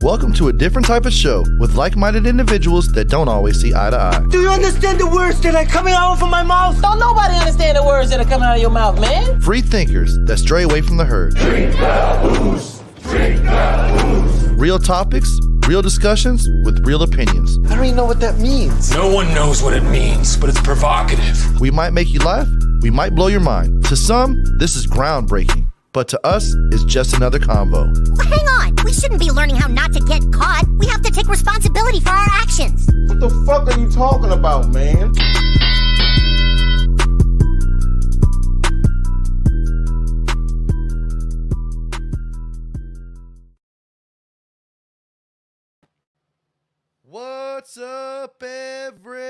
Welcome to a different type of show with like-minded individuals that don't always see eye to eye. Do you understand the words that are coming out from my mouth? Don't nobody understand the words that are coming out of your mouth, man. Free thinkers that stray away from the herd. Drink that booze. Drink that booze. Real topics, real discussions with real opinions. I don't even know what that means. No one knows what it means, but it's provocative. We might make you laugh, we might blow your mind. To some, this is groundbreaking. But to us, it's just another convo. Well, hang on. We shouldn't be learning how not to get caught. We have to take responsibility for our actions. What the fuck are you talking about, man? What's up, everybody?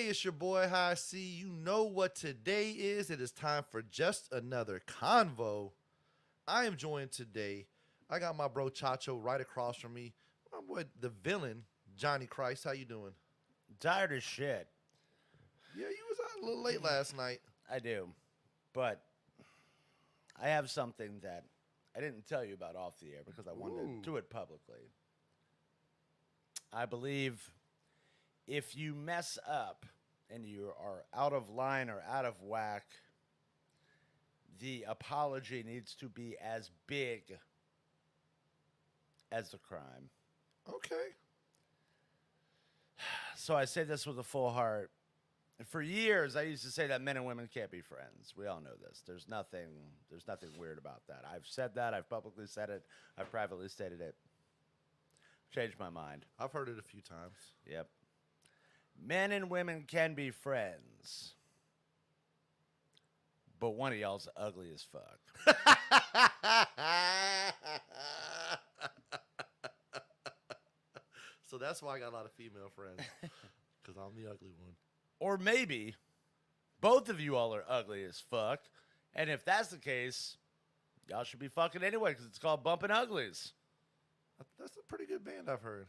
It's your boy High Cee. You know what today is. It is time for just another convo. I am joined today. I got my bro Chacho right across from me. My boy, the villain, Johnny Christ. How you doing? Tired as shit. Yeah, you was out a little late last night. I do. But I have something that I didn't tell you about off the air because I wanted to do it publicly. I believe if you mess up and you are out of line or out of whack, the apology needs to be as big as the crime. Okay. So I say this with a full heart. For years, I used to say that men and women can't be friends. We all know this. There's nothing weird about that. I've said that. I've publicly said it. I've privately stated it. Changed my mind. I've heard it a few times. Yep. Men and women can be friends. But one of y'all's ugly as fuck. So that's why I got a lot of female friends. Because I'm the ugly one. Or maybe both of you all are ugly as fuck. And if that's the case, y'all should be fucking anyway because it's called Bumpin' Uglies. That's a pretty good band I've heard.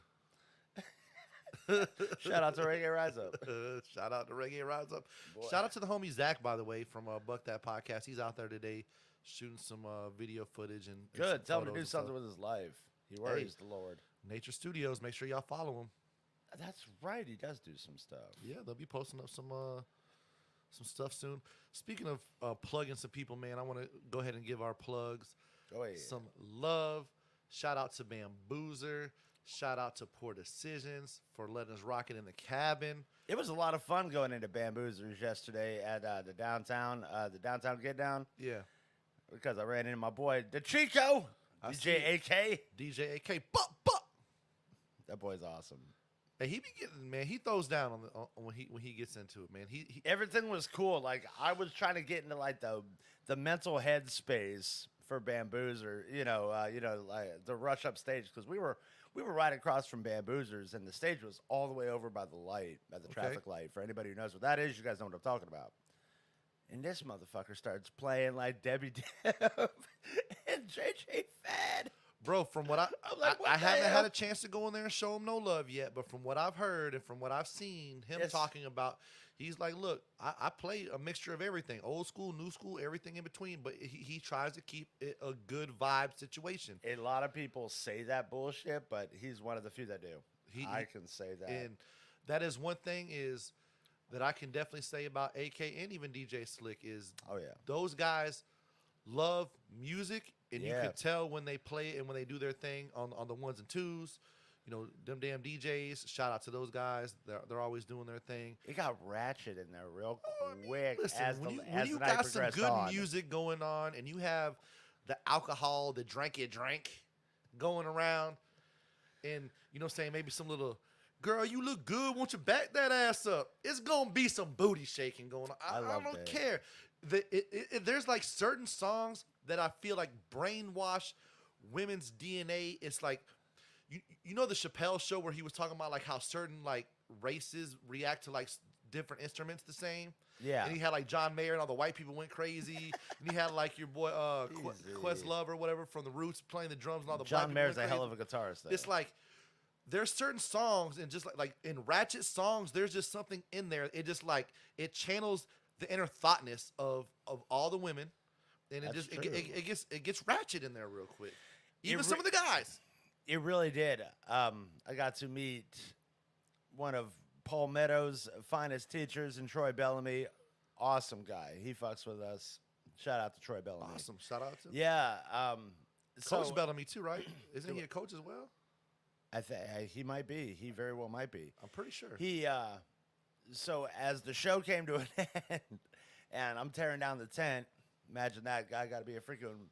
Shout out to Reggae Rise Up. Shout out to Reggae Rise Up. Boy. Shout out to the homie Zach, by the way, from Buck That Podcast. He's out there today shooting some video footage. And Good. some Tell him to do photos something with his life. He worries the Lord. Nature Studios. Make sure y'all follow him. That's right. He does do some stuff. Yeah, they'll be posting up some stuff soon. Speaking of plugging some people, man, I want to go ahead and give our plugs some love. Shout out to Bamboozer. Shout out to Poor Decisions for letting us rock it in the cabin. It was a lot of fun going into Bamboozers yesterday at the downtown Get Down. Yeah. Because I ran into my boy, the Chico, DJ AK. DJ AK. Bup. That boy's awesome. Hey, he be getting, man, he throws down on when he gets into it, man. He Everything was cool. Like, I was trying to get into, like, the mental head space for Bamboozer, like the rush up stage, because we were right across from Bamboozers, and the stage was all the way over by the light, by the traffic light. For anybody who knows what that is, you guys know what I'm talking about. And this motherfucker starts playing like Debbie Deb and JJ Fad. Bro, from what I haven't had a chance to go in there and show him no love yet, but from what I've heard and from what I've seen him talking about, he's like, look, I play a mixture of everything, old school, new school, everything in between, but he tries to keep it a good vibe situation. A lot of people say that bullshit, but he's one of the few that do. I can say that. And that is one thing is that I can definitely say about AK and even DJ Slick is those guys love music, and you can tell when they play it and when they do their thing on the ones and twos. You know, them damn DJs, shout out to those guys. They're always doing their thing. It got ratchet in there real quick. Listen, when you got some good music going on and you have the alcohol, the drink going around, and, you know what I'm saying, maybe some little, girl, you look good, won't you back that ass up? It's going to be some booty shaking going on. I don't care. There's like certain songs that I feel like brainwash women's DNA. It's like, you know the Chappelle show where he was talking about like how certain like races react to like different instruments the same? Yeah. And he had like John Mayer and all the white people went crazy. And he had like your boy Questlove or whatever from the Roots playing the drums and all the black people John Mayer's went a hell of a guitarist though. It's like there's certain songs and just like in ratchet songs, there's just something in there. It just like it channels the inner thoughtness of all the women, and it gets ratchet in there real quick. Even some of the guys. It really did. I got to meet one of Paul Meadows' finest teachers in Troy Bellamy. Awesome guy. He fucks with us. Shout out to Troy Bellamy. Awesome. Shout out to him. Yeah. Coach Bellamy too, right? Isn't he a coach as well? I think he might be. He very well might be. I'm pretty sure. So as the show came to an end, and I'm tearing down the tent, imagine that guy got to be a freaking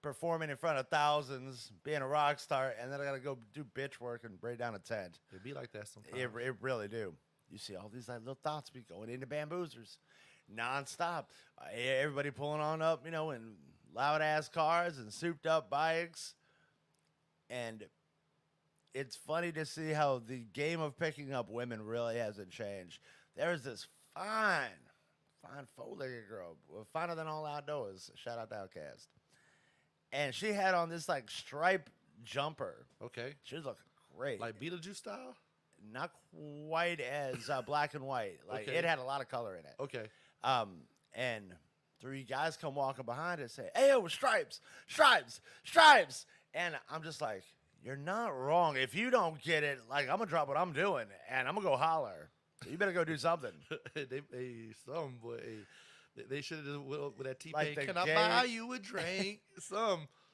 performing in front of thousands, being a rock star, and then I got to go do bitch work and break down a tent. It'd be like that sometimes. It really do. You see all these like little thoughts be going into bamboozers nonstop. Everybody pulling on up, in loud ass cars and souped up bikes. And it's funny to see how the game of picking up women really hasn't changed. There's this fine four-legged girl, finer than all outdoors. Shout out to Outcast. And she had on this like stripe jumper. Okay. She was looking great. Like Beetlejuice style? Not quite as black and white. Like Okay. it had a lot of color in it. Okay. And three guys come walking behind and say, "Hey, yo, stripes, stripes, stripes." And I'm just like, you're not wrong. If you don't get it, like I'm gonna drop what I'm doing and I'm gonna go holler. You better go do something. They should have just with that T-Pain. Like the Can I game- buy you a drink?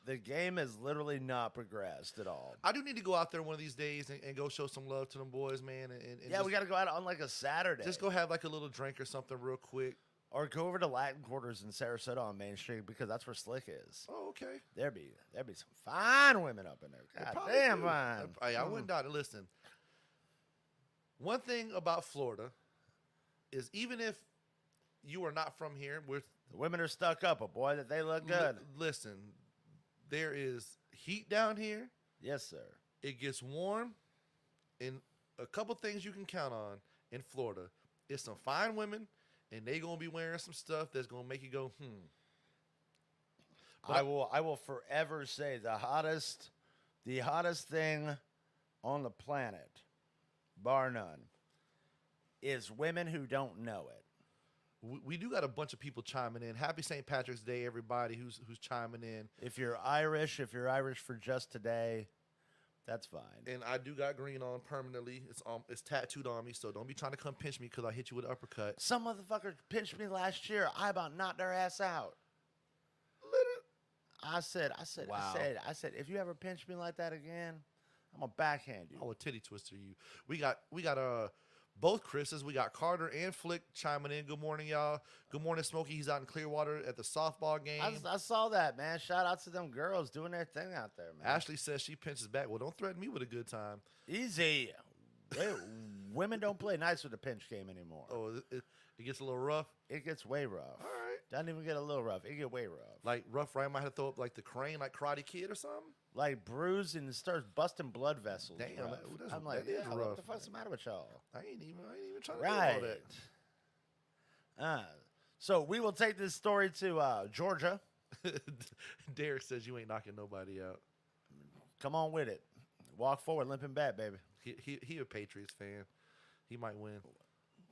The game has literally not progressed at all. I do need to go out there one of these days and go show some love to them boys, man. And Yeah, just, we got to go out on like a Saturday. just go have like a little drink or something real quick. Or go over to Latin Quarters in Sarasota on Main Street because that's where Slick is. Oh, okay. There'd be some fine women up in there. God Probably damn do. fine. I wouldn't doubt it. Listen, one thing about Florida is even if you are not from here, The women are stuck up, but boy, that they look good. Listen, there is heat down here. Yes, sir. It gets warm, and a couple things you can count on in Florida. It's some fine women, and they gonna be wearing some stuff that's gonna make you go, But I will forever say the hottest thing on the planet, bar none, is women who don't know it. We do got a bunch of people chiming in. Happy St. Patrick's Day, everybody who's chiming in. If you're Irish for just today, that's fine. And I do got green on permanently. It's tattooed on me, so don't be trying to come pinch me because I hit you with an uppercut. Some motherfucker pinched me last year. I about knocked their ass out. I said, Wow. I said, if you ever pinch me like that again, I'm gonna backhand you. Oh, a titty twister you. We got both Chris's. We got Carter and Flick chiming in. Good morning, y'all. Good morning, Smokey. He's out in Clearwater at the softball game. I saw that, man. Shout out to them girls doing their thing out there, man. Ashley says she pinches back. Well, don't threaten me with a good time. Easy. Women don't play nice with the pinch game anymore. Oh, it gets a little rough. It gets way rough. All right. Doesn't even get a little rough. It get way rough. Like rough, right? I might have to throw up like the crane, like Karate Kid or something. Like bruised and starts busting blood vessels. Damn, rough. that's- I'm like, that is yeah, rough. what the fuck's the matter with y'all? I ain't even trying to Right. do all that. So we will take this story to Georgia. Derek says you ain't knocking nobody out. Come on with it. Walk forward, limping back, baby. He a Patriots fan. He might win.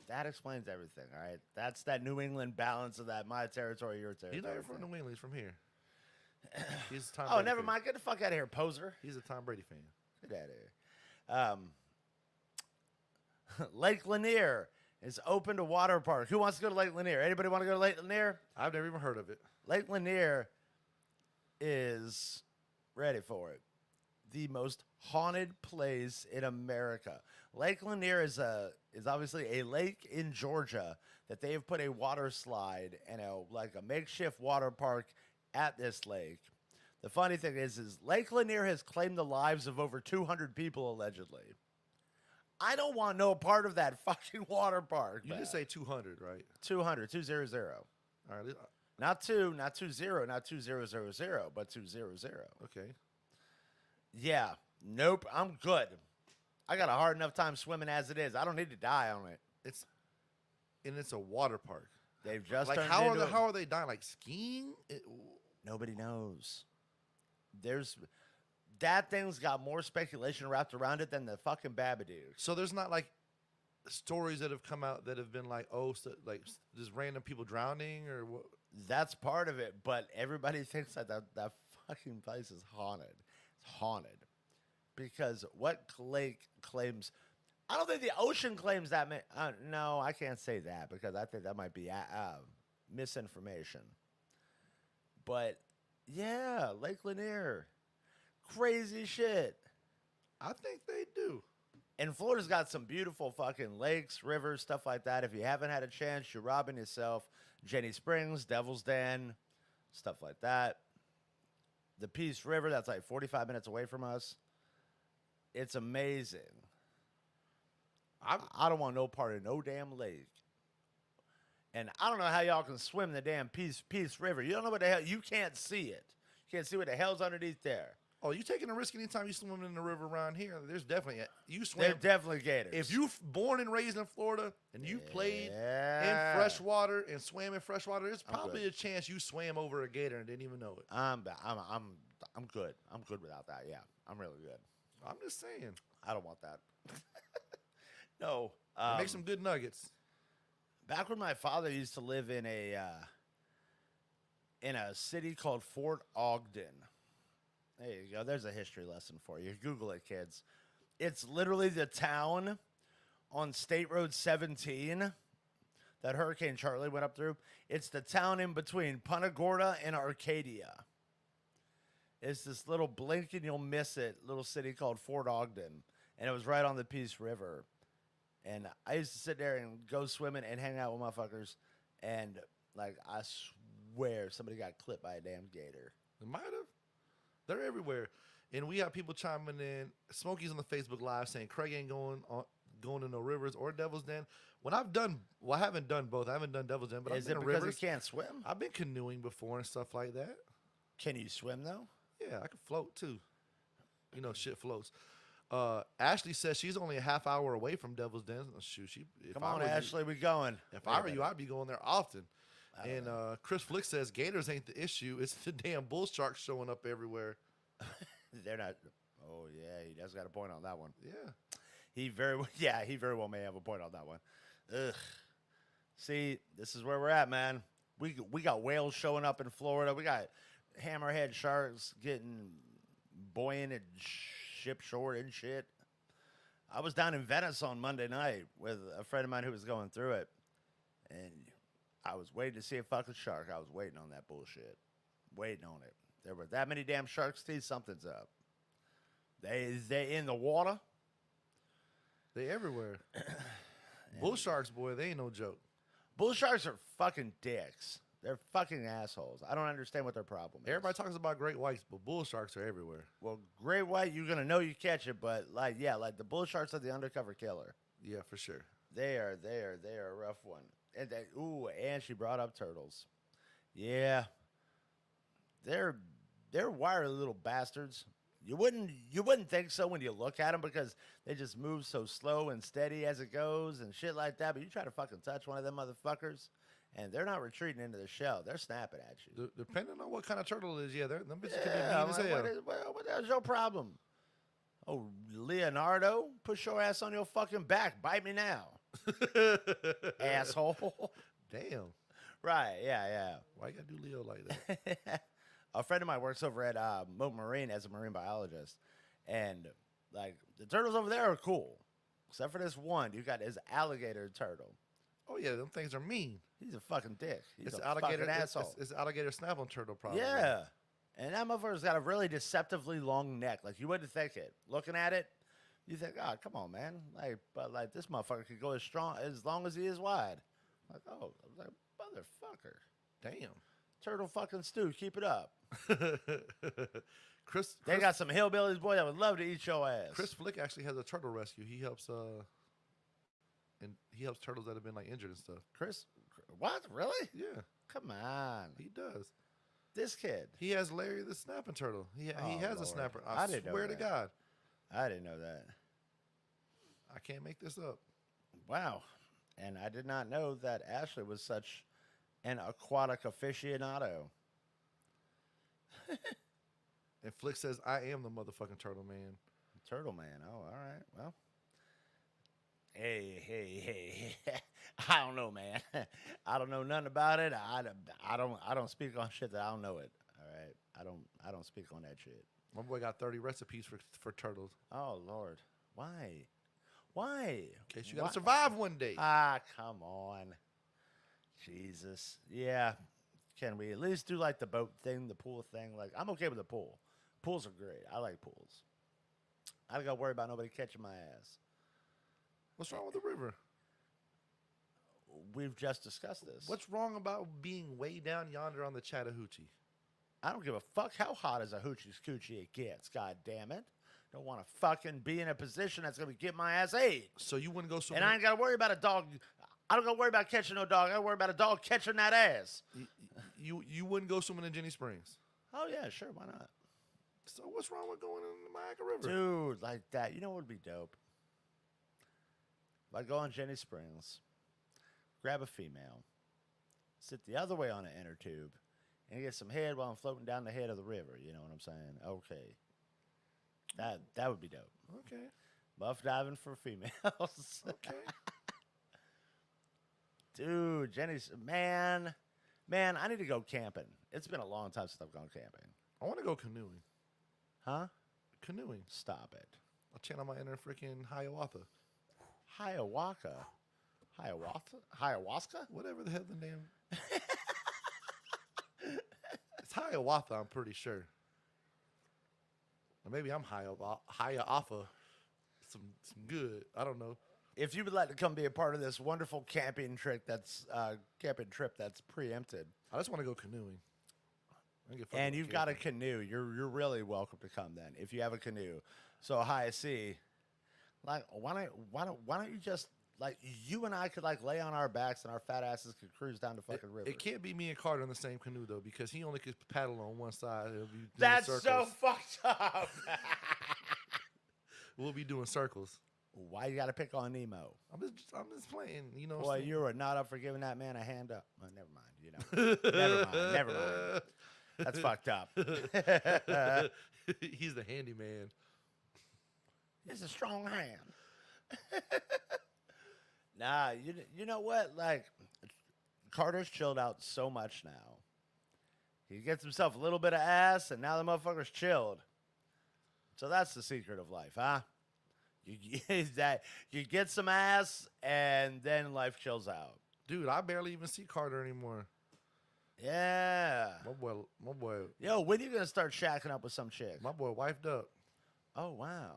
That explains everything, all right? That's that New England balance of that my territory, your territory. He's not even from New England. He's from here. He's a Tom Oh, Brady never fan. mind. Get the fuck out of here, poser. He's a Tom Brady fan. Get out of here. Lake Lanier is open to water park. Who wants to go to Lake Lanier? Anybody want to go to Lake Lanier? I've never even heard of it. Lake Lanier is, ready for it, the most haunted place in America. Lake Lanier is obviously a lake in Georgia that they have put a water slide and a makeshift water park at this lake. The funny thing is Lake Lanier has claimed the lives of over 200 people allegedly. I don't want no part of that fucking water park. You just say 200, right? 200. All right. Not 2, not 20, not 2000, but 200. Okay. Yeah. Nope. I'm good. I got a hard enough time swimming as it is. I don't need to die on it. It's a water park. They've just Like turned how into are they dying? Like skiing? Nobody knows. That thing's got more speculation wrapped around it than the fucking Babadook. So there's not like stories that have come out that have been like, like just random people drowning or what? That's part of it, but everybody thinks that fucking place is haunted. It's haunted. Because what lake claims... I don't think the ocean claims that. No, I can't say that because I think that might be misinformation. But, yeah, Lake Lanier. Crazy shit. I think they do. And Florida's got some beautiful fucking lakes, rivers, stuff like that. If you haven't had a chance, you're robbing yourself. Jenny Springs, Devil's Den, stuff like that. The Peace River, that's like 45 minutes away from us. It's amazing. I don't want no part of no damn lake. And I don't know how y'all can swim the damn Peace River. You don't know what the hell. You can't see it. You can't see what the hell's underneath there. Oh, you taking a risk anytime you swim in the river around here? There's definitely you swim. There's definitely gators. If you born and raised in Florida and you played in fresh water and swam in fresh water, there's probably a chance you swam over a gator and didn't even know it. I'm good. I'm good without that. Yeah, I'm really good. I'm just saying. I don't want that. No. Make some good nuggets. Back when my father used to live in a city called Fort Ogden. There you go. There's a history lesson for you. Google it, kids. It's literally the town on State Road 17 that Hurricane Charlie went up through. It's the town in between Punta Gorda and Arcadia. It's this little blink and you'll miss it little city called Fort Ogden. And it was right on the Peace River. And I used to sit there and go swimming and hang out with motherfuckers. And, like, I swear somebody got clipped by a damn gator. It might have. They're everywhere. And we have people chiming in. Smokey's on the Facebook Live saying Craig ain't going to no rivers or Devil's Den. When I haven't done both. I haven't done Devil's Den, but I've been in rivers. Is it because you can't swim? I've been canoeing before and stuff like that. Can you swim, though? Yeah, I can float, too. You know, shit floats. Ashley says she's only a half hour away from Devil's Den. Shoot, Come on, Ashley, we going. If I were you, I'd be going there often. And Chris Flick says Gators ain't the issue. It's the damn bull sharks showing up everywhere. They're not. Oh, yeah, he does got a point on that one. Yeah. He very well may have a point on that one. Ugh. See, this is where we're at, man. We got whales showing up in Florida. We got hammerhead sharks getting buoyant and ship short and shit. I was down in Venice on Monday night with a friend of mine who was going through it, and I was waiting to see a fucking shark. I was waiting on that bullshit. Waiting on it. There were that many damn sharks, Steve. Something's up. They in the water. They everywhere. Bull sharks, boy, they ain't no joke. Bull sharks are fucking dicks. They're fucking assholes. I don't understand what their problem is. Everybody talks about great whites, but bull sharks are everywhere. Well, great white, you're gonna know you catch it, but like the bull sharks are the undercover killer. Yeah, for sure. They are a rough one. And and she brought up turtles. Yeah. They're wiry little bastards. You wouldn't think so when you look at them because they just move so slow and steady as it goes and shit like that. But you try to fucking touch one of them motherfuckers, and they're not retreating into the shell. They're snapping at you. Depending on what kind of turtle it is, them bitches can be mean as hell. What the hell's your problem? Oh, Leonardo, push your ass on your fucking back. Bite me now. Asshole. Damn. Right, yeah. Why you gotta do Leo like that? A friend of mine works over at Moat Marine as a marine biologist. And, like, the turtles over there are cool. Except for this one. You got this alligator turtle. Oh, yeah, them things are mean. He's a fucking dick. He's It's a alligator fucking asshole. It's alligator snapping turtle problem. Yeah. And that motherfucker's got a really deceptively long neck. Like, you wouldn't think it. Looking at it, you think, oh, come on, man. But this motherfucker could go as long as he is wide. Like, oh, I was like, motherfucker. Damn. Turtle fucking stew. Keep it up. Chris, they got some hillbillies, boy, that would love to eat your ass. Chris Flick actually has a turtle rescue. He helps turtles that have been like injured and stuff. Chris, what? Really? Yeah. Come on. He does. This kid. He has Larry the snapping turtle. He has Lord. a snapper. I swear to God. I didn't know that. I can't make this up. Wow. And I did not know that Ashley was such an aquatic aficionado. And Flick says, I am the motherfucking turtle man. Turtle man. Oh, all right. Well. Hey. I don't know, man. I don't know nothing about it. I don't speak on shit that I don't know it. All right. I don't speak on that shit. My boy got 30 recipes for turtles. Oh Lord, why? Why? In case you gotta survive one day. Ah, come on. Jesus. Yeah. Can we at least do like the boat thing, the pool thing? Like, I'm okay with the pool. Pools are great. I like pools. I don't got to worry about nobody catching my ass. What's wrong with the river? We've just discussed this. What's wrong about being way down yonder on the Chattahoochee? I don't give a fuck how hot as a hoochie's coochie it gets. God damn it. Don't want to fucking be in a position that's going to get my ass ate. So you wouldn't go swimming? And I ain't got to worry about a dog. I don't got to worry about catching no dog. I got to worry about a dog catching that ass. You wouldn't go swimming in Jenny Springs? Oh, yeah, sure. Why not? So what's wrong with going in the Mayaca River? Dude, like that. You know what would be dope? If I go on Jenny Springs, grab a female, sit the other way on an inner tube, and get some head while I'm floating down the head of the river. You know what I'm saying? Okay. That would be dope. Okay. Buff diving for females. Okay. Dude, Jenny's, man, I need to go camping. It's been a long time since I've gone camping. I want to go canoeing. Huh? Canoeing. Stop it. I'll channel my inner freaking Hiawatha. Ayahuasca? Whatever the hell the name. It's Hiawatha, I'm pretty sure. Or maybe I'm Hiawatha. Some good. I don't know. If you would like to come be a part of this wonderful camping trip that's preempted, I just want to go canoeing. and you've got a canoe, you're really welcome to come then. If you have a canoe, so High Cee, like why don't you just like you and I could like lay on our backs and our fat asses could cruise down the fucking river. It can't be me and Carter in the same canoe though, because he only could paddle on one side. It'll be doing That's circles. so fucked up. We'll be doing circles. Why you got to pick on Nemo? I'm just playing. You know. Boy, you were not up for giving that man a hand up. Well, never mind. You know, never mind. That's fucked up. He's the handyman. It's a strong hand. Nah, you know what? Like, Carter's chilled out so much now. He gets himself a little bit of ass, and now the motherfucker's chilled. So that's the secret of life, huh? You get some ass, and then life chills out. Dude, I barely even see Carter anymore. Yeah. My boy. Yo, when are you going to start shacking up with some chick? My boy wifed up. Oh, wow.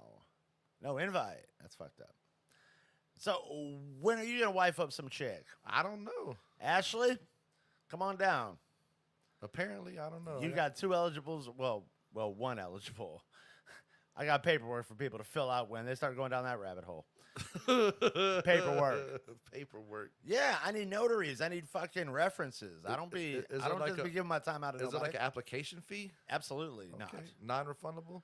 No invite. That's fucked up. So, when are you going to wife up some chick? I don't know. Ashley, come on down. Apparently, I don't know. You got two eligibles. Well, one eligible. I got paperwork for people to fill out when they start going down that rabbit hole. Paperwork. Yeah, I need notaries. I need fucking references. I don't just be giving my time out to nobody. Is it like an application fee? Absolutely not. Non-refundable?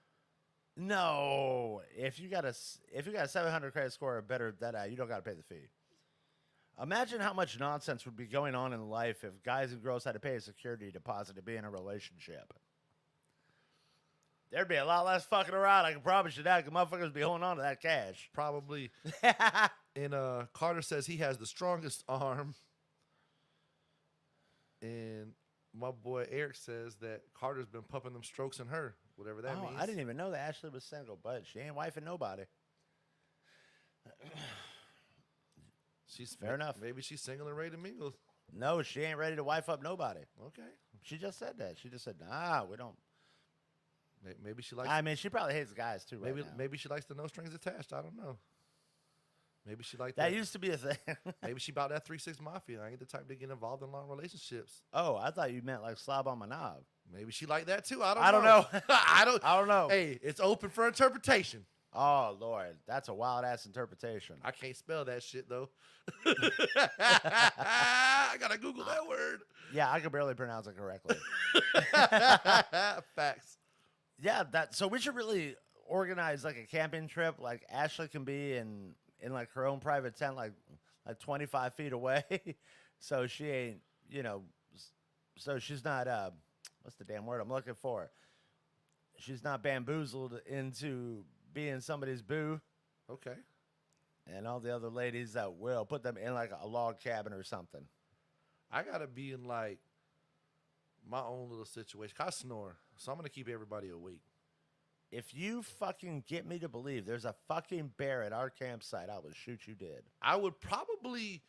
No. If you got a 700 credit score or better, you don't got to pay the fee. Imagine how much nonsense would be going on in life if guys and girls had to pay a security deposit to be in a relationship. There'd be a lot less fucking around. I can promise you that. Because motherfuckers would be holding on to that cash. Probably. And Carter says he has the strongest arm. And my boy Eric says that Carter's been pumping them strokes in her, whatever that means. I didn't even know that Ashley was single, but she ain't wifing nobody. Fair enough. Maybe she's single and ready to mingle. No, she ain't ready to wife up nobody. Okay. She just said that. She just said, nah, we don't. Maybe she likes. I mean, she probably hates guys too. Maybe she likes the no strings attached. I don't know. Maybe she liked that. Used to be a thing. Maybe she about that 3-6 mafia. I ain't the type to get involved in long relationships. Oh, I thought you meant like slob on my knob. Maybe she liked that too. I don't know. I don't know. Hey, it's open for interpretation. Oh Lord, that's a wild ass interpretation. I can't spell that shit though. I gotta Google that word. Yeah, I can barely pronounce it correctly. Facts. Yeah, so we should really organize like a camping trip. Like Ashley can be in like her own private tent, like 25 feet away. So she ain't, so she's not, what's the damn word I'm looking for? She's not bamboozled into being somebody's boo. Okay. And all the other ladies that will put them in like a log cabin or something. I gotta be in like my own little situation. I snore, so I'm gonna keep everybody awake. If you fucking get me to believe there's a fucking bear at our campsite, I would shoot you dead. I would probably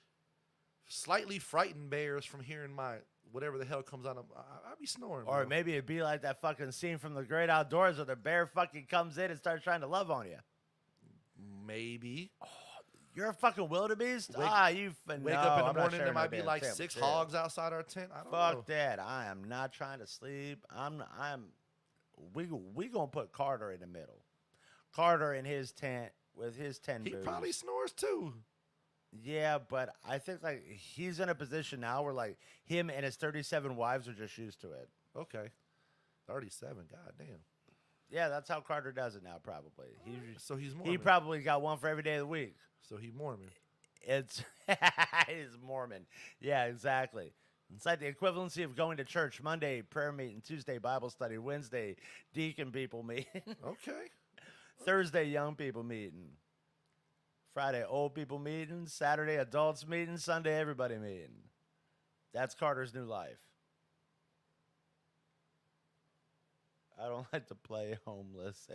slightly frighten bears from hearing my whatever the hell comes out of. I'd be snoring. Or bro. maybe it'd be like that fucking scene from The Great Outdoors where the bear fucking comes in and starts trying to love on you. Maybe. You're a fucking wildebeest? Wake up up in the morning, there might be like 6 hogs outside our tent. I don't know. Fuck that. I am not trying to sleep. We gonna put Carter in the middle. Carter in his tent with his 10 He boots. probably snores too. Yeah, but I think like he's in a position now where like him and his 37 wives are just used to it. Okay. 37. God damn. Yeah, that's how Carter does it now. Probably. So he's Mormon. He probably got one for every day of the week. So he Mormon. It's he's Mormon. Yeah, exactly. It's like the equivalency of going to church. Monday, prayer meeting. Tuesday, Bible study. Wednesday, deacon people meeting. Okay. Thursday, young people meeting. Friday, old people meeting. Saturday, adults meeting. Sunday, everybody meeting. That's Carter's new life. I don't like to play homeless.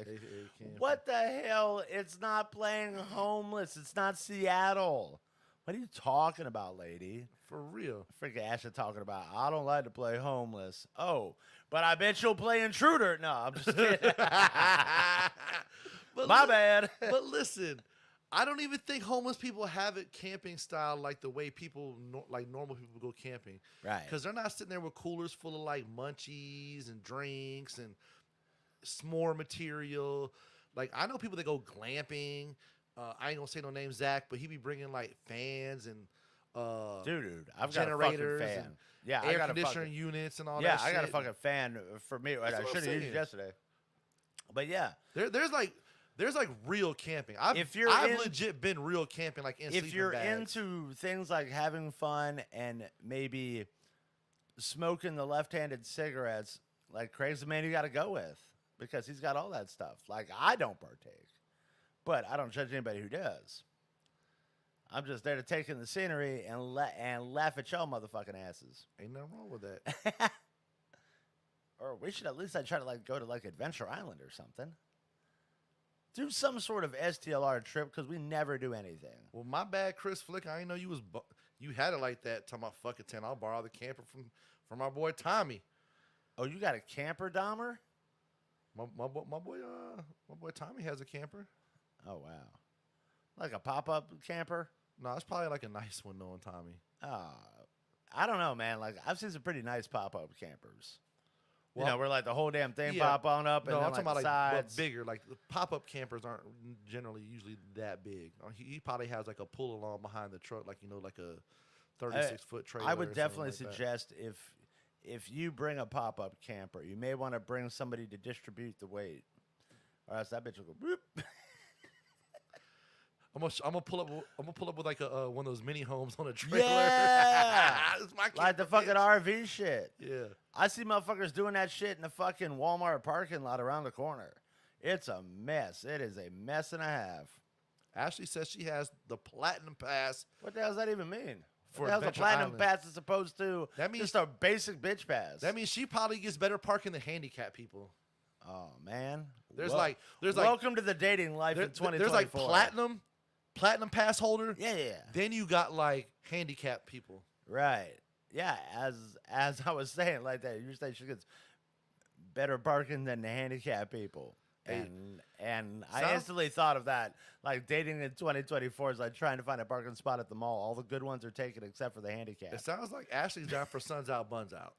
What the hell? It's not playing homeless. It's not Seattle. What are you talking about, lady? For real. Freaking Ashley talking about, I don't like to play homeless. Oh, but I bet you'll play intruder. No, I'm just kidding. My bad. But listen, I don't even think homeless people have it camping style like the way people, like normal people go camping. Right. Because they're not sitting there with coolers full of like munchies and drinks and s'more material. Like, I know people that go glamping. I ain't gonna say no name, Zach, but he be bringing like fans and dude, I've generators got a fucking fan. Yeah, air I got conditioning a units and all yeah, that shit. I got a fucking fan for me. That's I what I'm should have used it saying. yesterday. But yeah, There's like real camping. I've legit been real camping, like in if sleeping you're bags. into things like having fun and maybe smoking the left-handed cigarettes, like Craig's the man you got to go with because he's got all that stuff. Like, I don't partake, but I don't judge anybody who does. I'm just there to take in the scenery and laugh at y'all motherfucking asses. Ain't nothing wrong with that. Or we should at least try to like go to like Adventure Island or something. Do some sort of STLR trip because we never do anything. Well, my bad, Chris Flick. I didn't know you had it like that. Talking about fucking 10. I'll borrow the camper from our boy Tommy. Oh, you got a camper, Dahmer? My boy Tommy has a camper. Oh wow, like a pop-up camper? No, it's probably like a nice one knowing Tommy. I don't know, man. Like I've seen some pretty nice pop-up campers. Well, you know, where like the whole damn thing yeah, pop on up and no, then I'm talking like about the like sides. bigger. Like the pop-up campers aren't generally usually that big. He probably has like a pull-along behind the truck, like like a 36-foot trailer. I would definitely like suggest if you bring a pop-up camper, you may want to bring somebody to distribute the weight, or else that bitch will go boop. I'm gonna pull up with like a one of those mini homes on a trailer. Yeah, It's my like the camper, fucking bitch. RV shit. Yeah. I see motherfuckers doing that shit in the fucking Walmart parking lot around the corner. It's a mess. It is a mess and a half. Ashley says she has the platinum pass. What the hell does that even mean? For What the hell's a Adventure platinum Island. pass as opposed to That means- just a basic bitch pass? That means she probably gets better parking than handicapped people. Oh man, There's Wel- like welcome to the dating life in 2024. there's like platinum pass holder. Yeah. Then you got like handicapped people. Right. Yeah, as I was saying, like that, you say she gets better parking than the handicapped people. Hey, And I instantly thought of that. Like dating in 2024 is like trying to find a parking spot at the mall. All the good ones are taken except for the handicapped. It sounds like Ashley's down for suns out, buns out.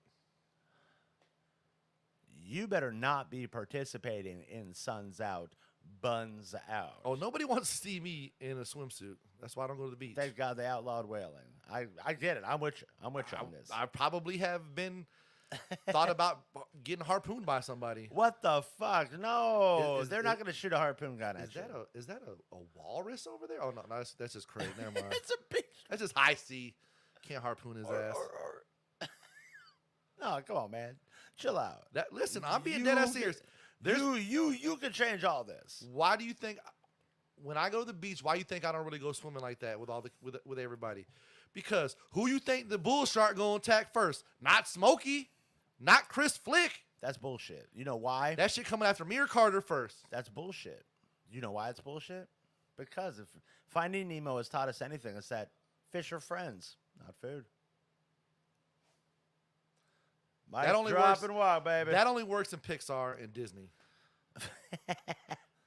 You better not be participating in Suns Out, Buns Out. Oh, nobody wants to see me in a swimsuit. That's why I don't go to the beach. Thank God they outlawed whaling. I get it. I'm with you. I'm with you on this. I probably have been thought about getting harpooned by somebody. What the fuck? No, Is- they're not going to shoot a harpoon gun at you. Is that a walrus over there? Oh no, that's just Craig. Never mind. It's a big. That's just High Cee. Can't harpoon his ass. No, come on, man. Chill out. Listen, I'm being dead ass serious. You can change all this. Why do you think when I go to the beach? Why you think I don't really go swimming like that with everybody? Because who you think the bull shark gonna attack first? Not Smokey, not Chris Flick. That's bullshit. You know why? That shit coming after me or Carter first. That's bullshit. You know why it's bullshit? Because if Finding Nemo has taught us anything, it's that fish are friends, not food. Mike's That only drop works, and walk, baby. That only works in Pixar and Disney.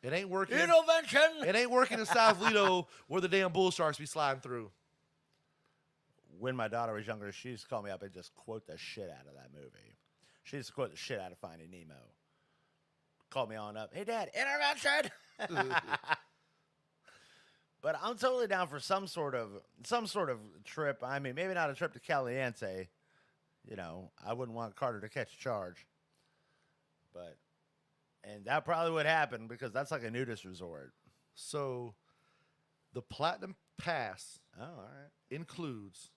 It ain't working. Intervention. It ain't working in South Lido where the damn bull sharks be sliding through. When my daughter was younger, she used to call me up and just quote the shit out of that movie. She used to quote the shit out of Finding Nemo. Called me on up. Hey, Dad, intervention. But I'm totally down for some sort of trip. I mean, maybe not a trip to Caliente. You know, I wouldn't want Carter to catch a charge. And that probably would happen because that's like a nudist resort. So, the Platinum Pass Oh, all right. includes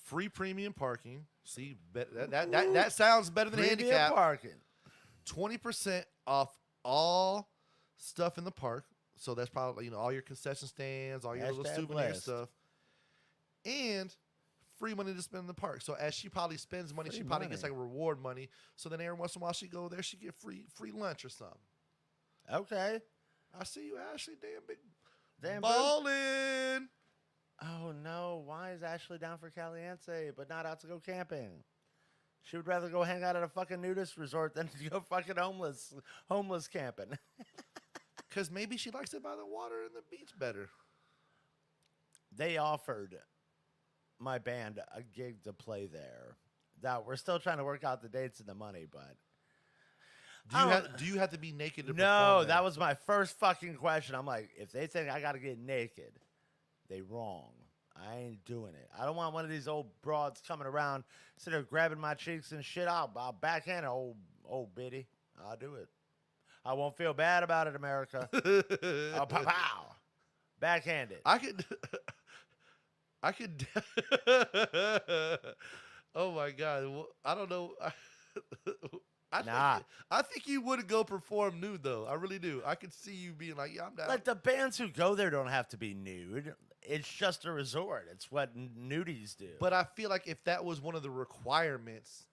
free premium parking. See, that sounds better than Premium handicap. parking. 20% off all stuff in the park. So that's probably, all your concession stands, all your little Hashtag souvenir blessed. stuff. And free money to spend in the park. So as she probably spends money, Free she probably money. gets like reward money. So then every once in a while she go there, she get free lunch or something. Okay. I see you, Ashley. Damn big Damn, boo. ballin'. Oh, no. Why is Ashley down for Caliente but not out to go camping? She would rather go hang out at a fucking nudist resort than to go fucking homeless camping. Because maybe she likes it by the water and the beach better. They offered my band a gig to play there. Now, we're still trying to work out the dates and the money, but... Do you have to be naked to No, perform that was my first fucking question. I'm like, if they think I got to get naked, they wrong. I ain't doing it. I don't want one of these old broads coming around, sitting there grabbing my cheeks and shit. I'll backhand it, old biddy. I'll do it. I won't feel bad about it, America. I'll pow. Backhand it. I could. Oh my God! Well, I don't know. I think you would go perform nude though. I really do. I could see you being like, yeah, I'm down. Like the bands who go there don't have to be nude. It's just a resort. It's what nudies do. But I feel like if that was one of the requirements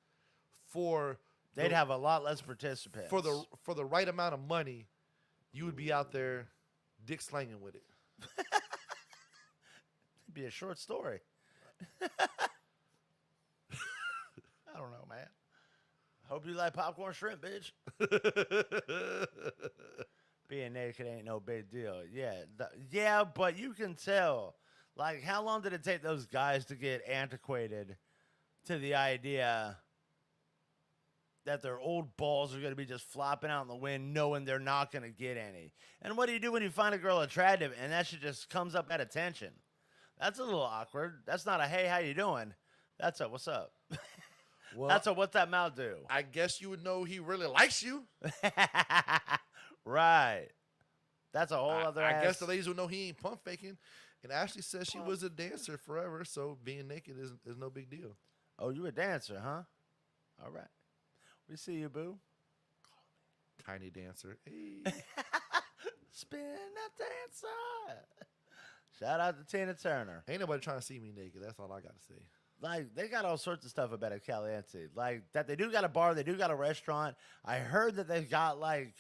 for they'd have a lot less participants. For the right amount of money, you would be out there dick slanging with it. It'd be a short story. I don't know, man. Hope you like popcorn shrimp, bitch. Being naked ain't no big deal. Yeah, but you can tell. Like, how long did it take those guys to get antiquated to the idea that their old balls are going to be just flopping out in the wind knowing they're not going to get any? And what do you do when you find a girl attractive and that shit just comes up at attention? That's a little awkward. That's not a, hey, how you doing? That's a, what's up? Well, that's a, what's that mouth do? I guess you would know he really likes you. Right. That's a whole other I guess the ladies would know he ain't pump faking. And Ashley says she was a dancer forever, so being naked is no big deal. Oh, you a dancer, huh? All right. We see you, boo. Tiny dancer. Hey. Spin that dancer. Shout out to Tina Turner. Ain't nobody trying to see me naked. That's all I got to say. Like, they got all sorts of stuff about it, Caliente. Like, that they do got a bar, they do got a restaurant. I heard that they've got, like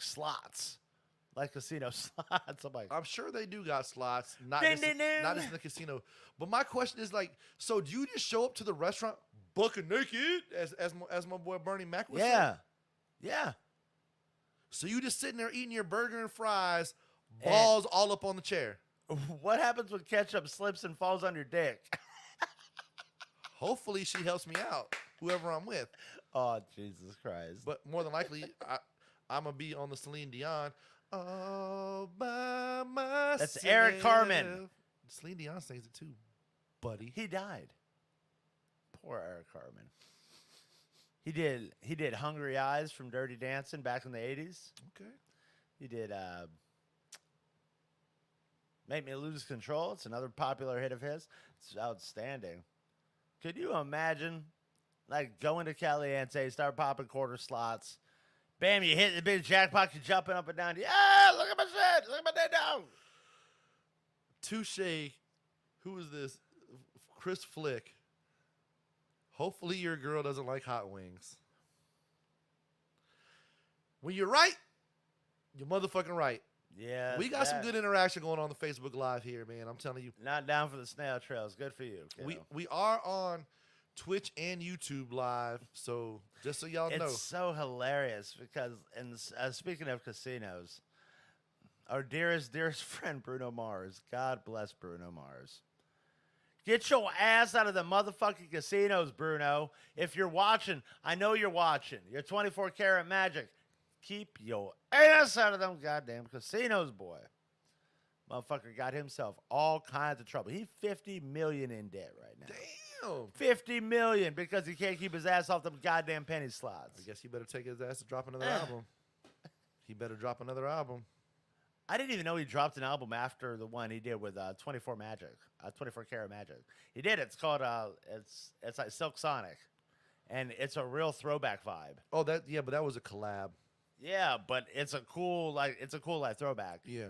slots. Like casino slots. I'm like, I'm sure they do got slots. Not just in the casino. But my question is, like, so do you just show up to the restaurant bucket naked, as my boy Bernie Mac was saying? Yeah. So you just sitting there eating your burger and fries, balls all up on the chair. What happens when ketchup slips and falls on your dick? Hopefully she helps me out, whoever I'm with. Oh, Jesus Christ. But more than likely, I'm going to be on the Celine Dion. All by myself. That's Eric Carmen. Celine Dion sings it too, buddy. He died. Poor Eric Carmen. He did Hungry Eyes from Dirty Dancing back in the 80s. Okay. He did Make Me Lose Control. It's another popular hit of his. It's outstanding. Could you imagine, like, going to Caliente, start popping quarter slots, bam, you hit the big jackpot, you're jumping up and down. Yeah, look at my shit. Look at my day down. Touche. Who is this? Chris Flick. Hopefully your girl doesn't like hot wings. When you're right, you're motherfucking right. Yeah. We got some good interaction going on the Facebook Live here, man. I'm telling you. Not down for the snail trails. Good for you. We are on Twitch and YouTube Live, so just so y'all know. It's so hilarious because, speaking of casinos, our dearest friend Bruno Mars, God bless Bruno Mars. Get your ass out of the motherfucking casinos, Bruno. If you're watching, I know you're watching. You're 24 karat magic. Keep your ass out of them goddamn casinos, boy. Motherfucker got himself all kinds of trouble. He's $50 million in debt right now. Damn. $50 million because he can't keep his ass off them goddamn penny slots. I guess he better take his ass to drop another album. He better drop another album. I didn't even know he dropped an album after the one he did with 24 karat magic. He did. It's called it's like Silk Sonic, and it's a real throwback vibe. Oh, but that was a collab. Yeah, but it's a cool throwback. Yeah.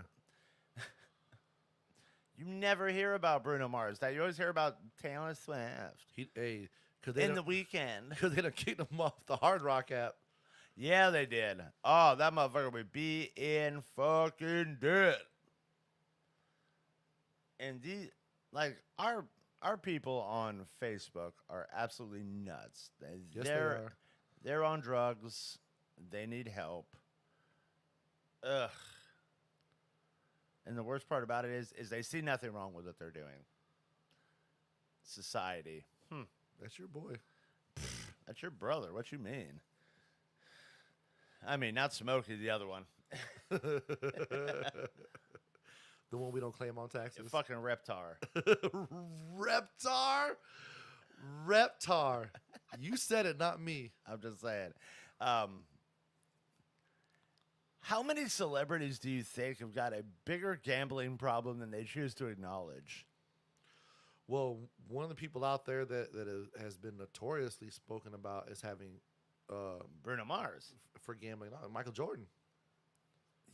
You never hear about Bruno Mars. You always hear about Taylor Swift. The Weeknd. Because they done kicked him off the Hard Rock app. Yeah, they did. Oh, that motherfucker would be in fucking debt. And our people on Facebook are absolutely nuts. Yes, they are. They're on drugs. They need help. Ugh. And the worst part about it is they see nothing wrong with what they're doing. Society. That's your boy. That's your brother. What you mean? I mean, not Smokey, the other one. The one we don't claim on taxes. You fucking Reptar. Reptar. You said it, not me. I'm just saying. How many celebrities do you think have got a bigger gambling problem than they choose to acknowledge? Well, one of the people out there that has been notoriously spoken about is having Bruno Mars for gambling. Michael Jordan.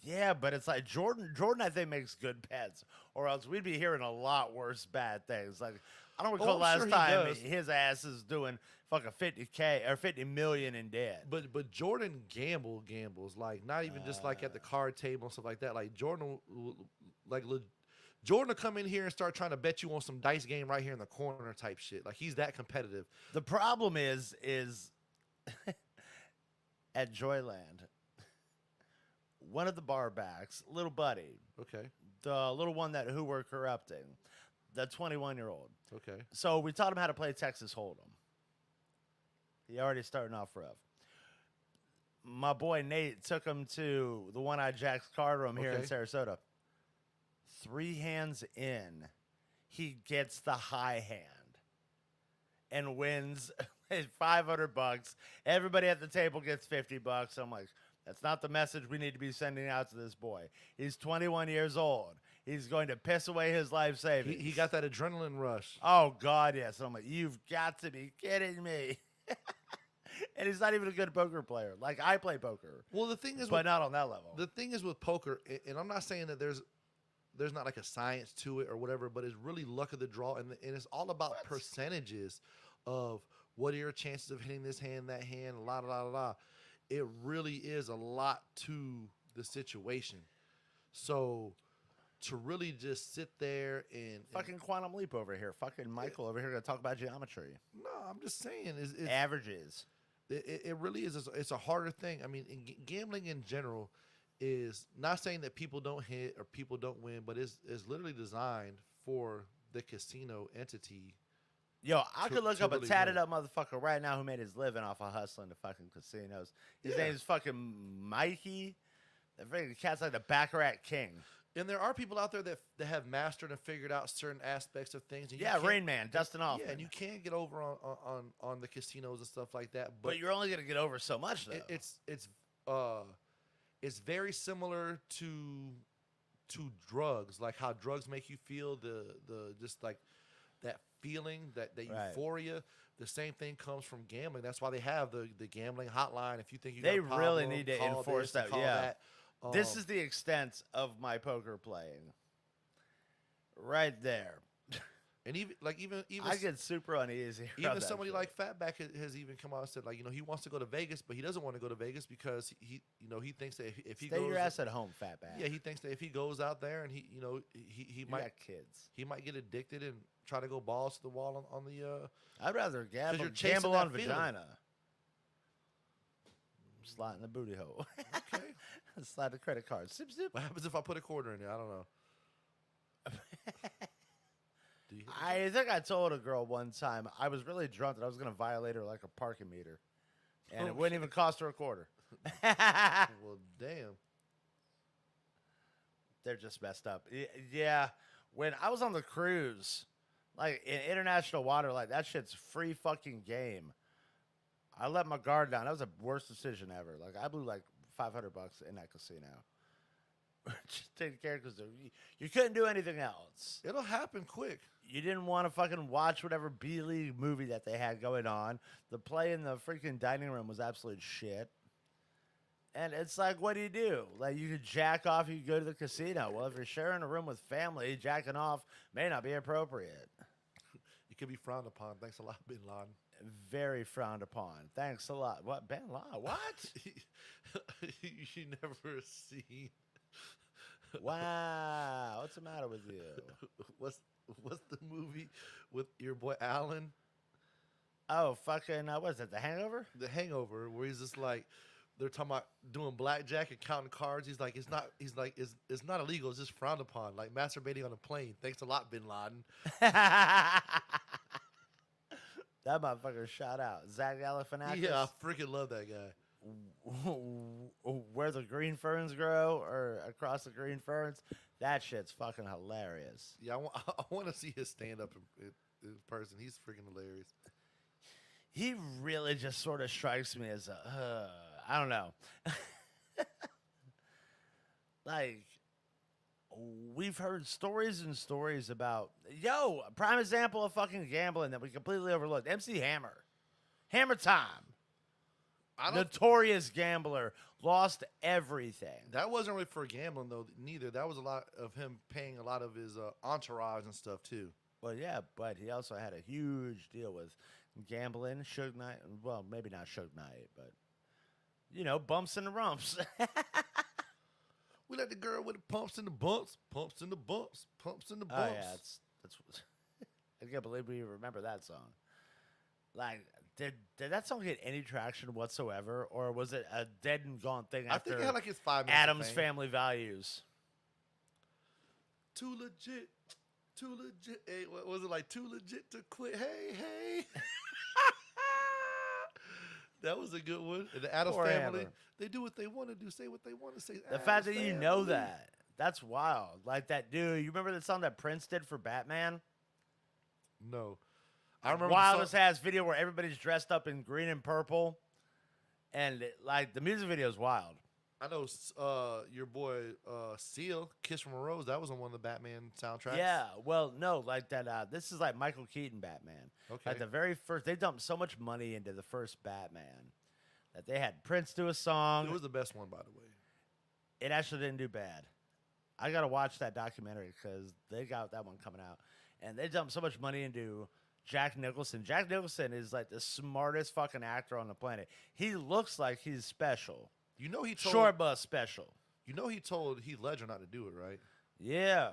Yeah, but it's like Jordan, I think, makes good bets, or else we'd be hearing a lot worse bad things. Like, I don't recall last time his ass is doing fucking $50K or $50 million in debt. But Jordan gambles, like not even just like at the card table and stuff like that. Like Jordan will come in here and start trying to bet you on some dice game right here in the corner type shit. Like he's that competitive. The problem is at Joyland, one of the bar backs, little buddy, okay, the little one who we're corrupting, the 21-year-old. Okay. So we taught him how to play Texas Hold'em. He already starting off rough. My boy Nate took him to the One-Eyed Jack's card room here in Sarasota. 3 hands in, he gets the high hand and wins $500. Everybody at the table gets $50. I'm like, that's not the message we need to be sending out to this boy. He's 21 years old. He's going to piss away his life savings. He got that adrenaline rush. Oh, God, yes. I'm like, you've got to be kidding me. And he's not even a good poker player. Like, I play poker. Well, the thing is, but not on that level. The thing is with poker, and I'm not saying that there's not like a science to it or whatever, but it's really luck of the draw, and it's all about percentages of what are your chances of hitting this hand, that hand, la la la la. It really is a lot to the situation. So to really just sit there and fucking Quantum Leap over here, fucking Michael over here gonna talk about geometry. No, I'm just saying it's averages. It really is. It's a harder thing. I mean, gambling in general is not saying that people don't hit or people don't win, but it's literally designed for the casino entity. Yo, I could look up a tatted up motherfucker right now who made his living off of hustling the fucking casinos. His name's fucking Mikey. The freaking cat's like the Baccarat King. And there are people out there that have mastered and figured out certain aspects of things. And yeah, Rain Man, Dustin Hoffman. Yeah, and you can't get over on the casinos and stuff like that. But you're only gonna get over so much, though. It's very similar to drugs, like how drugs make you feel. The just like that feeling, that euphoria. The same thing comes from gambling. That's why they have the gambling hotline. If you think they really need to enforce that. Yeah. This is the extent of my poker playing. Right there. And even I get super uneasy. even somebody like Fatback has even come out and said, like, he wants to go to Vegas, but he doesn't want to go to Vegas because he thinks that if he Stay goes, your ass at home, Fatback. yeah, he thinks that if he goes out there and he might got kids. he might get addicted and try to go balls to the wall on the. I'd rather you're chasing gamble on that feeling. vagina. Slide in the booty hole. Okay. Slide the credit card. Zip, zip. What happens if I put a quarter in there? I don't know. Do you, I think I told a girl one time I was really drunk that I was going to violate her like a parking meter. And it wouldn't even cost her a quarter. well, damn. They're just messed up. Yeah. When I was on the cruise, like in international water, like that shit's free fucking game. I let my guard down. That was the worst decision ever. Like I blew like $500 in that casino. Just taking care because you couldn't do anything else. It'll happen quick. You didn't want to fucking watch whatever B-League movie that they had going on. The play in the freaking dining room was absolute shit. And it's like, what do you do? Like, you could jack off, you could go to the casino. Well, if you're sharing a room with family, jacking off may not be appropriate. It could be frowned upon. Thanks a lot, Bin Laden. Very frowned upon. Thanks a lot. What? Bin Laden? What? You never seen. Wow. What's the matter with you? What's the movie with your boy Alan? Oh, fucking, what is it, The Hangover? The Hangover, where he's just like, they're talking about doing blackjack and counting cards. He's like, it's not illegal. It's just frowned upon. Like masturbating on a plane. Thanks a lot, Bin Laden. That motherfucker shot out. Zach Galifianakis. Yeah, I freaking love that guy. Where the green ferns grow, or across the green ferns, that shit's fucking hilarious. Yeah, I want to see his stand up in person. He's freaking hilarious. He really just sort of strikes me as a, I don't know. Like, we've heard stories and stories about, a prime example of fucking gambling that we completely overlooked. MC Hammer. Hammer time. Notorious gambler. Lost everything. That wasn't really for gambling, though, neither. That was a lot of him paying a lot of his entourage and stuff, too. Well, yeah, but he also had a huge deal with gambling, Suge Knight. Well, maybe not Suge Knight, but, bumps and the rumps. We like the girl with the pumps and the bumps, pumps and the bumps, pumps and the bumps. Oh, yeah, that's I can't believe we remember that song. Like, did that song get any traction whatsoever, or was it a dead and gone thing after I think it had like his 5 minutes Adam's of fame. Family Values? Too legit. Hey, what was it like? Too legit to quit. Hey. That was a good one. And the Addams Poor Family, Hammer. They do what they want to do, say what they want to say. The fact that you know that's wild. Like that dude, you remember the song that Prince did for Batman? No. I remember Wildest ass video where everybody's dressed up in green and purple. And the music video is wild. I know your boy Seal, Kiss from a Rose, that was on one of the Batman soundtracks. Yeah, well, no, like that. This is like Michael Keaton Batman. Okay. Like the very first, they dumped so much money into the first Batman that they had Prince do a song. It was the best one, by the way. It actually didn't do bad. I got to watch that documentary because they got that one coming out. And they dumped so much money into Jack Nicholson. Jack Nicholson is like the smartest fucking actor on the planet. He looks like he's special. You know he told Short bus special. You know he told Heath Ledger not to do it, right? Yeah.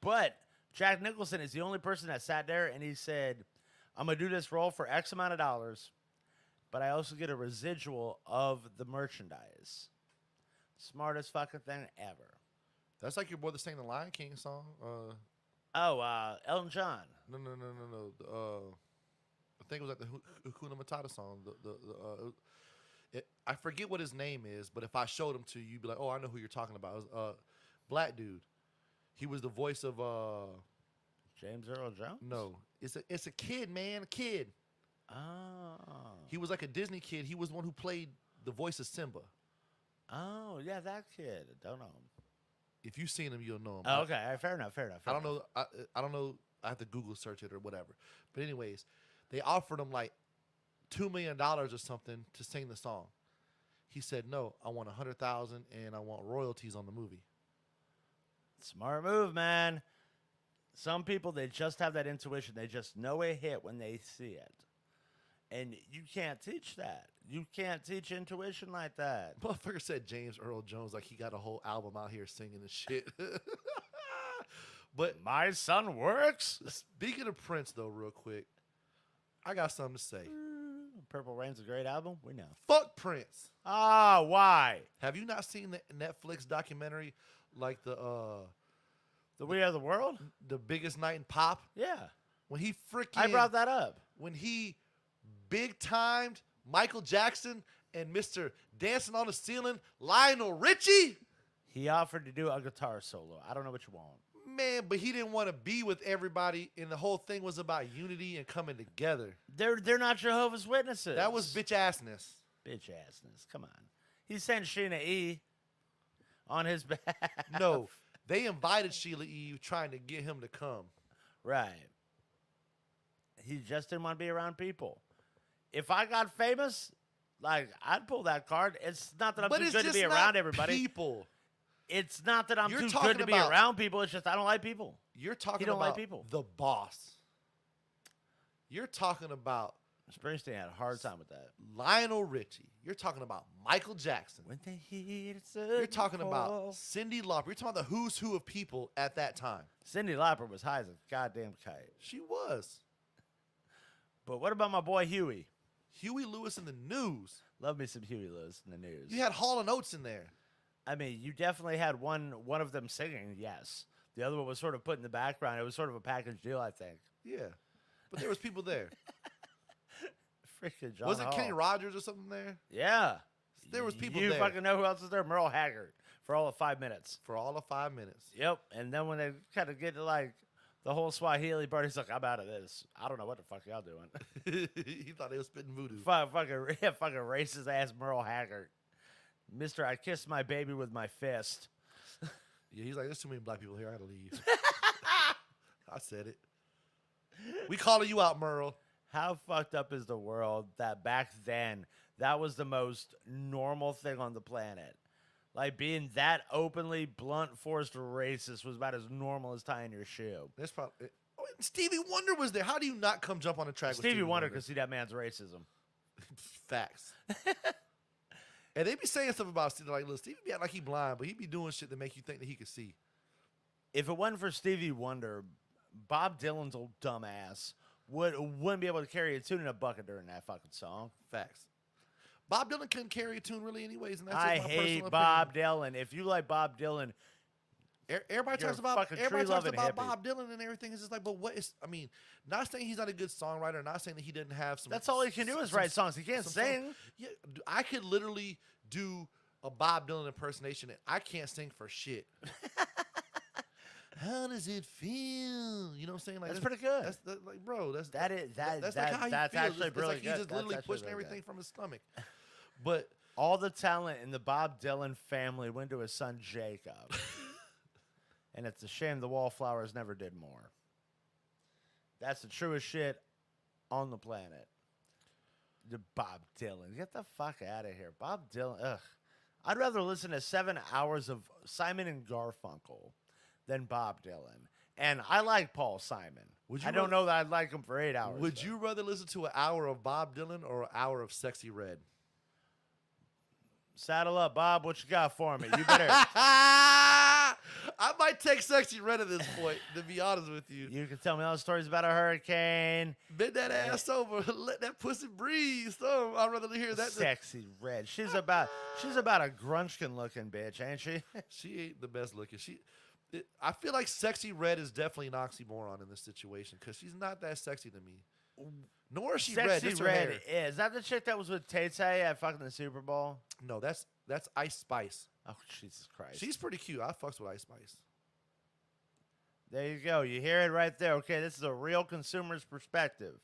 But Jack Nicholson is the only person that sat there and he said, I'm going to do this role for X amount of dollars, but I also get a residual of the merchandise. Smartest fucking thing ever. That's like your boy that sang the Lion King song. Elton John. No. I think it was like the Hakuna Matata song. I forget what his name is, but if I showed him to you, you'd be like, oh, I know who you're talking about. It was black dude. He was the voice of James Earl Jones? No. It's a kid, man. A kid. Oh. He was like a Disney kid. He was the one who played the voice of Simba. Oh, yeah, that kid. I don't know him. If you've seen him, you'll know him. Oh, okay. All right, fair enough. I don't know. I don't know. I have to Google search it or whatever. But anyways, they offered him like $2 million or something to sing the song. He said, no, I want $100,000 and I want royalties on the movie. Smart move, man. Some people, they just have that intuition. They just know a hit when they see it. And you can't teach that. You can't teach intuition like that. Motherfucker said James Earl Jones like he got a whole album out here singing and shit. But my son works. Speaking of Prince, though, real quick, I got something to say. Purple Rain's a great album. We know. Fuck Prince. Ah, why? Have you not seen the Netflix documentary, like the We Are the World? The Biggest Night in Pop? Yeah. When he freaking... I brought that up. When he big-timed Michael Jackson and Mr. Dancing on the Ceiling, Lionel Richie? He offered to do a guitar solo. I don't know what you want. Man, but he didn't want to be with everybody, and the whole thing was about unity and coming together. They're not Jehovah's Witnesses. That was bitch-assness. Bitch-assness. Come on. He sent Sheena E. on his back. No, they invited Sheila E. trying to get him to come. Right. He just didn't want to be around people. If I got famous, like, I'd pull that card. It's not that I'm too good to be around everybody. People. It's not that I'm You're too talking good to be about- around people. It's just I don't like people. You're talking don't about like people. the boss. You're talking about Springsteen had a hard time with that. Lionel Richie. You're talking about Michael Jackson. When they hit You're talking about Cyndi Lauper. You're talking about the who's who of people at that time. Cyndi Lauper was high as a goddamn kite. She was. But what about my boy Huey? Huey Lewis in the News. Love me some Huey Lewis in the News. You had Hall & Oates in there. I mean, you definitely had one of them singing, yes. The other one was sort of put in the background. It was sort of a package deal, I think. Yeah. But there was people there. Freaking John Was it Hall. Kenny Rogers or something there? Yeah. There was people you there. fucking know who else was there? Merle Haggard for all of 5 minutes. For all of 5 minutes. Yep. And then when they kind of get to like the whole Swahili part, he's like, I'm out of this. I don't know what the fuck y'all doing. He thought they was spitting voodoo. fucking racist ass Merle Haggard. Mister, I kissed my baby with my fist. Yeah, he's like, there's too many black people here. I gotta leave. I said it. We calling you out, Merle. How fucked up is the world that back then that was the most normal thing on the planet? Like being that openly blunt forced racist was about as normal as tying your shoe. That's probably. Oh, and Stevie Wonder was there. How do you not come jump on a track with Stevie Wonder could see that man's racism. Facts. And they be saying stuff about Stevie, like, look, Stevie be acting like he blind, but he be doing shit that make you think that he could see. If it wasn't for Stevie Wonder, Bob Dylan's old dumbass wouldn't be able to carry a tune in a bucket during that fucking song. Facts. Bob Dylan couldn't carry a tune really anyways, and that's I just my hate personal Bob opinion. Dylan. If you like Bob Dylan, Everybody You're talks a about fucking everybody talks tree-loving about hippie. Bob Dylan and everything. It's just like, but what is? I mean, not saying he's not a good songwriter. Not saying that he didn't have some. that's all he can do is write songs. He can't some sing. songs. Yeah, I could literally do a Bob Dylan impersonation, and I can't sing for shit. How does it feel? You know what I'm saying? Like That's pretty good. That's like, bro. That's That's like how he that's feels. actually It's really like good. he's just That's literally actually pushing really everything good. from his stomach. But All the talent in the Bob Dylan family went to his son Jacob. And it's a shame the Wallflowers never did more. That's the truest shit on the planet. The Bob Dylan. Get the fuck out of here. Bob Dylan. Ugh. I'd rather listen to 7 hours of Simon and Garfunkel than Bob Dylan. And I like Paul Simon. I don't know that I'd like him for 8 hours. would though. you rather listen to an hour of Bob Dylan or an hour of Sexy Red? Saddle up, Bob. What you got for me? You better. I might take Sexy Red at this point, to be honest with you. You can tell me all the stories about a hurricane. Bend that ass over, let that pussy breathe. So I'd rather hear that. Sexy Red. She's about a grunchkin looking bitch, ain't she? She ain't the best looking. I feel like Sexy Red is definitely an oxymoron in this situation because she's not that sexy to me. Nor is she red. Sexy Just her Red hair. is that the chick that was with Tay-Tay at fucking the Super Bowl? No, that's Ice Spice. Oh, Jesus Christ. She's pretty cute. I fucks with Ice Spice. There you go. You hear it right there. Okay, this is a real consumer's perspective.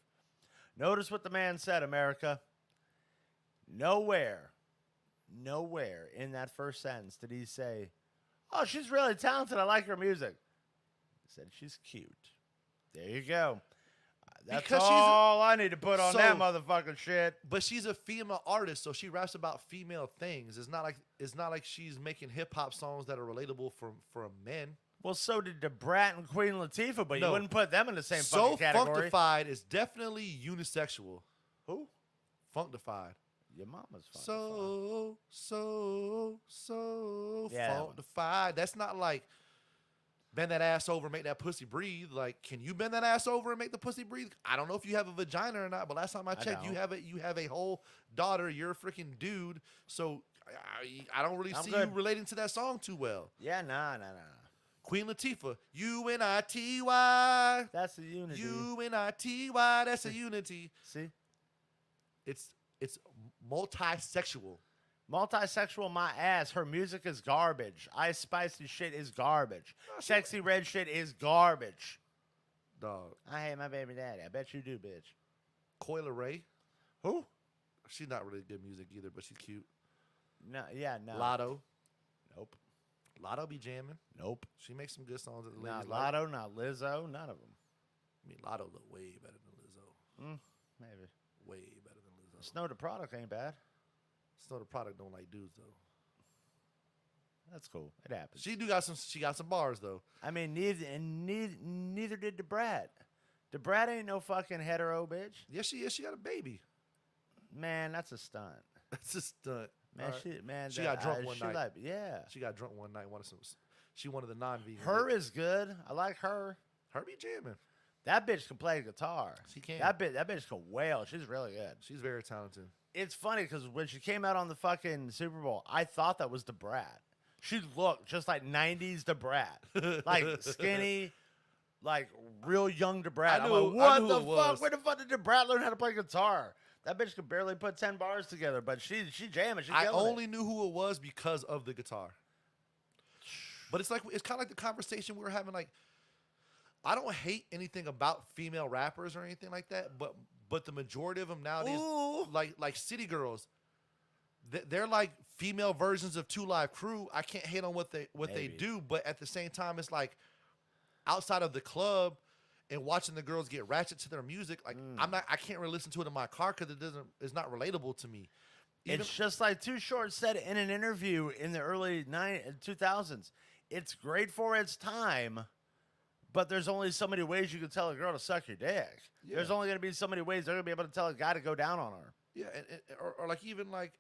Notice what the man said, America. Nowhere in that first sentence did he say, oh, she's really talented. I like her music. He said she's cute. There you go. That's Because all I need to put on So- that motherfucking shit. But she's a female artist, so she raps about female things. It's not like she's making hip hop songs that are relatable for men. Well, so did DeBrat and Queen Latifah, but you No. wouldn't put them in the same So fucking category. Funkified is definitely unisexual. Who? Funkified. Your mama's fun. So Yeah, that one. funkified. That's not like bend that ass over and make that pussy breathe. Like, can you bend that ass over and make the pussy breathe? I don't know if you have a vagina or not, but last time I checked, you have a whole daughter. You're a freaking dude. So I don't really see you relating to that song too well. Yeah, nah. Queen Latifah, UNITY. That's a unity. UNITY. That's a unity. See? It's multi-sexual. Multisexual, my ass. Her music is garbage. Ice Spicy shit is garbage. Sexy Red shit is garbage. Dog. I hate my baby daddy. I bet you do, bitch. Coyle Ray. Who? She's not really good music either, but she's cute. No. Lotto. Nope. Lotto be jamming. Nope. She makes some good songs that the Not ladies like. Lotto, not Lizzo, none of them. I mean, Lotto look way better than Lizzo. Maybe. Way better than Lizzo. Snow the Product ain't bad. Snow the Product don't like dudes though. That's cool. It happens. She got some bars though. I mean, neither did DeBrat. DeBrat ain't no fucking hetero bitch. Yes, she is. She got a baby. Man, that's a stunt. That's a stunt. Man, Right. She got drunk one night. Yeah. She got drunk one night. She wanted the non-vegan. Her dick. is good. I like her. Her be jamming. That bitch can play guitar. She can. That bitch can wail. She's really good. She's very talented. It's funny because when she came out on the fucking Super Bowl, I thought that was DeBrat. She looked just like 90s DeBrat. Like skinny, like real young DeBrat. I'm like, what the fuck? Where the fuck did DeBrat learn how to play guitar? That bitch could barely put 10 bars together, but she jamming. I only knew who it was because of the guitar. But it's kind of like the conversation we were having. Like, I don't hate anything about female rappers or anything like that, but the majority of them nowadays, like City Girls, they're like female versions of 2 Live Crew. I can't hate on what they do, but at the same time, it's like outside of the club and watching the girls get ratchet to their music, like I can't really listen to it in my car because it's not relatable to me. It's just like Too Short said in an interview in the early 2000s. It's great for its time, but there's only so many ways you can tell a girl to suck your dick. Yeah. There's only going to be so many ways they're going to be able to tell a guy to go down on her. Yeah, or like even like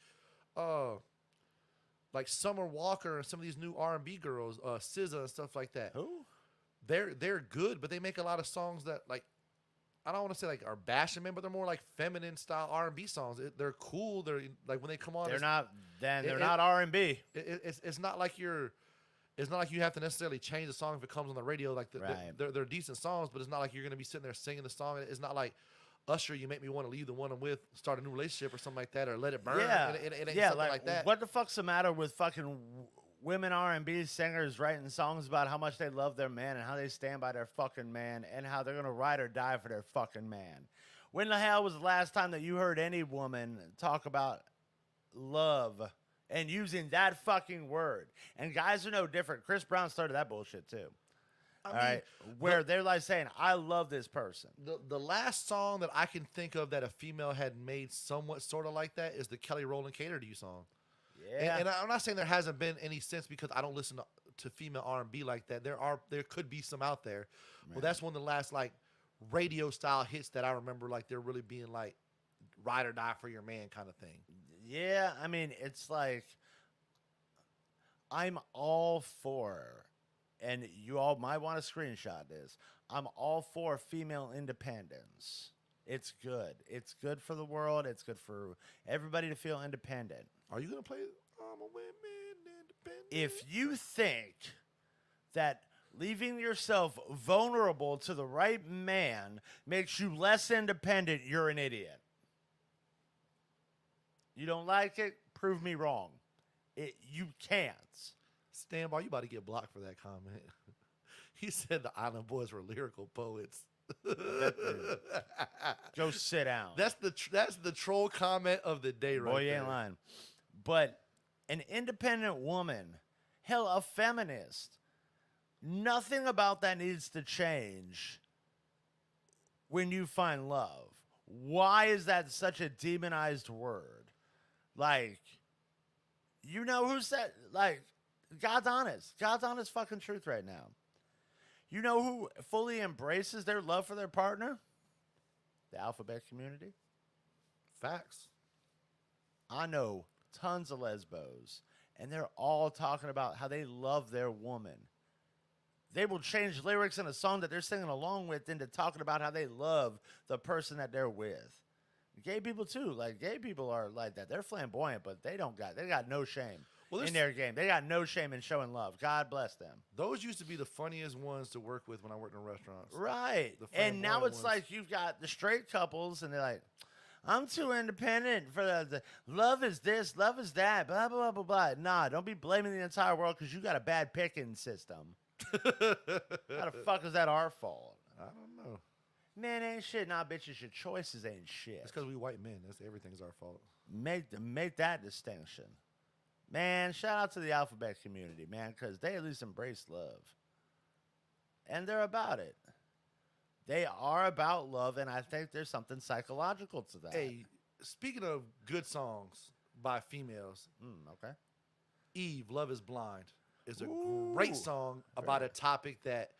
Summer Walker and some of these new R&B girls, SZA and stuff like that. Who? They're good, but they make a lot of songs that like I don't want to say like are bashing men, but they're more like feminine style R&B songs. They're cool. They're like when they come on, they're not R&B. It's not like it's not like you have to necessarily change the song if it comes on the radio. Like they're decent songs, but it's not like you're gonna be sitting there singing the song. It's not like Usher, you make me want to leave the one I'm with, start a new relationship or something like that, or let it burn. Yeah, it ain't something like that. What the fuck's the matter with fucking women R&B singers writing songs about how much they love their man and how they stand by their fucking man and how they're gonna ride or die for their fucking man? When the hell was the last time that you heard any woman talk about love and using that fucking word? And guys are no different. Chris Brown started that bullshit too. Where they're like saying, I love this person. The last song that I can think of that a female had made somewhat sort of like that is the Kelly Rowland Cater to You song. Yeah. And I'm not saying there hasn't been any since because I don't listen to female R&B like that. There could be some out there. Right. Well, that's one of the last like radio style hits that I remember like they're really being like ride or die for your man kind of thing. Yeah, I mean, it's like I'm all for, and you all might want to screenshot this, I'm all for female independence. It's good. It's good for the world. It's good for everybody to feel independent. Are you going to play I'm a Women Independent? If you think that leaving yourself vulnerable to the right man makes you less independent, you're an idiot. You don't like it? Prove me wrong. You can't. Stand by, you about to get blocked for that comment. He said the Island Boys were lyrical poets. Go sit down. That's the troll comment of the day right there. Boy, you ain't lying. But an independent woman, hell, a feminist, nothing about that needs to change when you find love. Why is that such a demonized word? Like, you know who said, like, God's honest. God's honest fucking truth right now. You know who fully embraces their love for their partner? The alphabet community. Facts. I know tons of lesbos, and they're all talking about how they love their woman. They will change lyrics in a song that they're singing along with into talking about how they love the person that they're with. Gay people too. Like, gay people are like that. They're flamboyant, but they got no shame in their game. They got no shame in showing love. God bless them. Those used to be the funniest ones to work with when I worked in restaurants. Right. And now it's like you've got the straight couples, and they're like, I'm too independent for the love is this, love is that, blah, blah, blah, blah, blah. Nah, don't be blaming the entire world because you got a bad picking system. How the fuck is that our fault? I don't know. Man, ain't shit. Nah, bitches, your choices ain't shit. It's because we white men. Everything's our fault. Make that distinction. Man, shout out to the alphabet community, man, because they at least embrace love. And they're about it. They are about love, and I think there's something psychological to that. Hey, speaking of good songs by females, okay. Eve, Love is Blind, is a great song about a topic that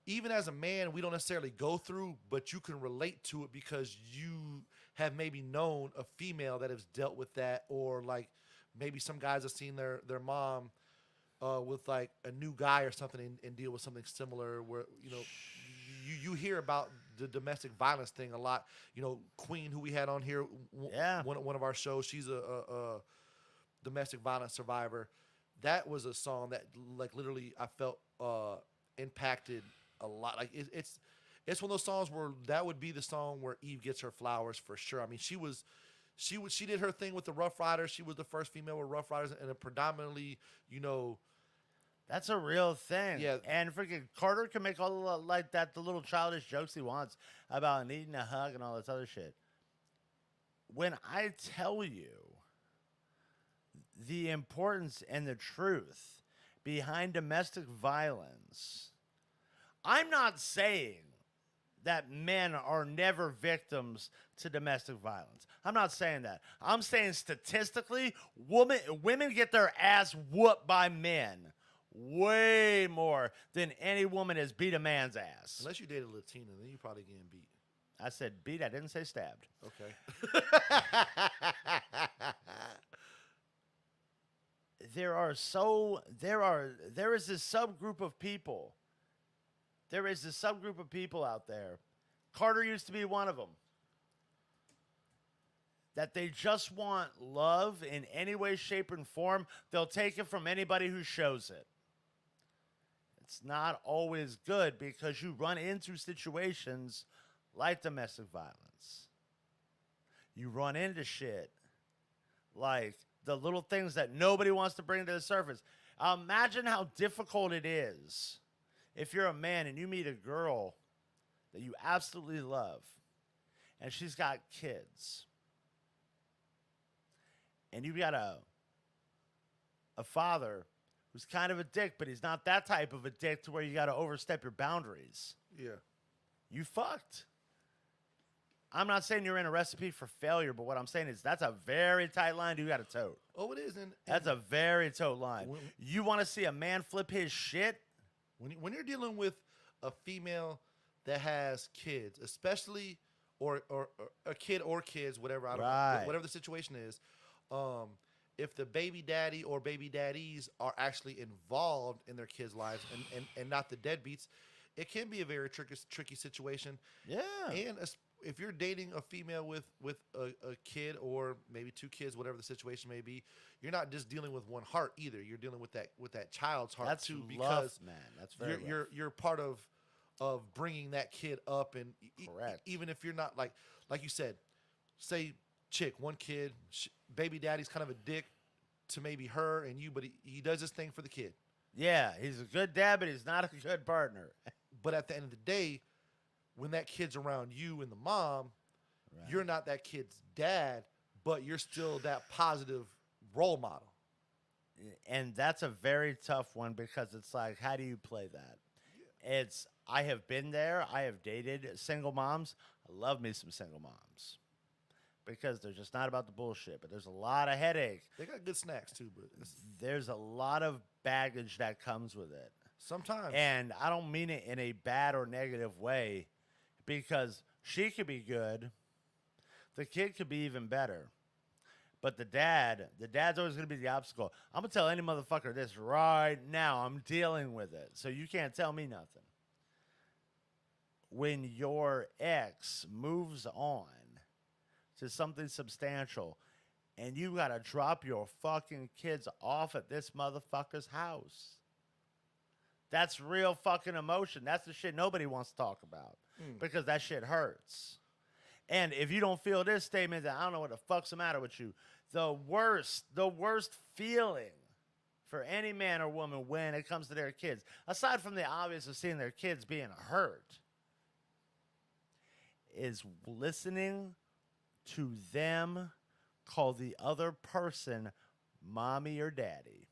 even as a man, we don't necessarily go through, but you can relate to it because you have maybe known a female that has dealt with that, or like maybe some guys have seen their mom with like a new guy or something and deal with something similar where, you hear about the domestic violence thing a lot. Queen, who we had on here, one of our shows, she's a domestic violence survivor. That was a song that like literally I felt impacted a lot. Like it's one of those songs where that would be the song where Eve gets her flowers for sure. I mean, she did her thing with the Rough Riders. She was the first female with Rough Riders, and predominantly, that's a real thing. Yeah. And freaking Carter can make all like that, the little childish jokes he wants about needing a hug and all this other shit. When I tell you the importance and the truth behind domestic violence, I'm not saying that men are never victims to domestic violence. I'm not saying that. I'm saying statistically, women get their ass whooped by men way more than any woman has beat a man's ass. Unless you date a Latina, then you probably getting beat. I said beat. I didn't say stabbed. Okay. There is this subgroup of people. There is this subgroup of people out there. Carter used to be one of them. That they just want love in any way, shape, and form. They'll take it from anybody who shows it. It's not always good because you run into situations like domestic violence. You run into shit like the little things that nobody wants to bring to the surface. Imagine how difficult it is if you're a man and you meet a girl that you absolutely love and she's got kids. And you got a father who's kind of a dick, but he's not that type of a dick to where you got to overstep your boundaries. Yeah. You fucked. I'm not saying you're in a recipe for failure, but what I'm saying is that's a very tight line you got to tote. Oh, it is. That's a very tote line. You want to see a man flip his shit? When you're dealing with a female that has kids, especially or a kid or kids, whatever, whatever the situation is, if the baby daddy or baby daddies are actually involved in their kids' lives and not the deadbeats, it can be a very tricky situation. Yeah. And if you're dating a female with a kid or maybe two kids, whatever the situation may be, you're not just dealing with one heart either. You're dealing with that child's heart too, because man. That's very you're part of bringing that kid up, and correct. Even if you're not like you said, say chick, one kid, baby daddy's kind of a dick to maybe her and you, but he does his thing for the kid. Yeah, he's a good dad, but he's not a good partner. But at the end of the day, when that kid's around you and the mom, you're not that kid's dad, but you're still that positive role model. And that's a very tough one because it's like, how do you play that? Yeah. I have been there. I have dated single moms. I love me some single moms because they're just not about the bullshit, but there's a lot of headache. They got good snacks too, but there's a lot of baggage that comes with it. Sometimes. And I don't mean it in a bad or negative way, because she could be good. The kid could be even better. But the dad's always going to be the obstacle. I'm going to tell any motherfucker this right now. I'm dealing with it. So you can't tell me nothing. When your ex moves on to something substantial and you got to drop your fucking kids off at this motherfucker's house, that's real fucking emotion. That's the shit nobody wants to talk about because that shit hurts. And if you don't feel this statement, then I don't know what the fuck's the matter with you. The worst feeling for any man or woman when it comes to their kids, aside from the obvious of seeing their kids being hurt, is listening to them call the other person mommy or daddy.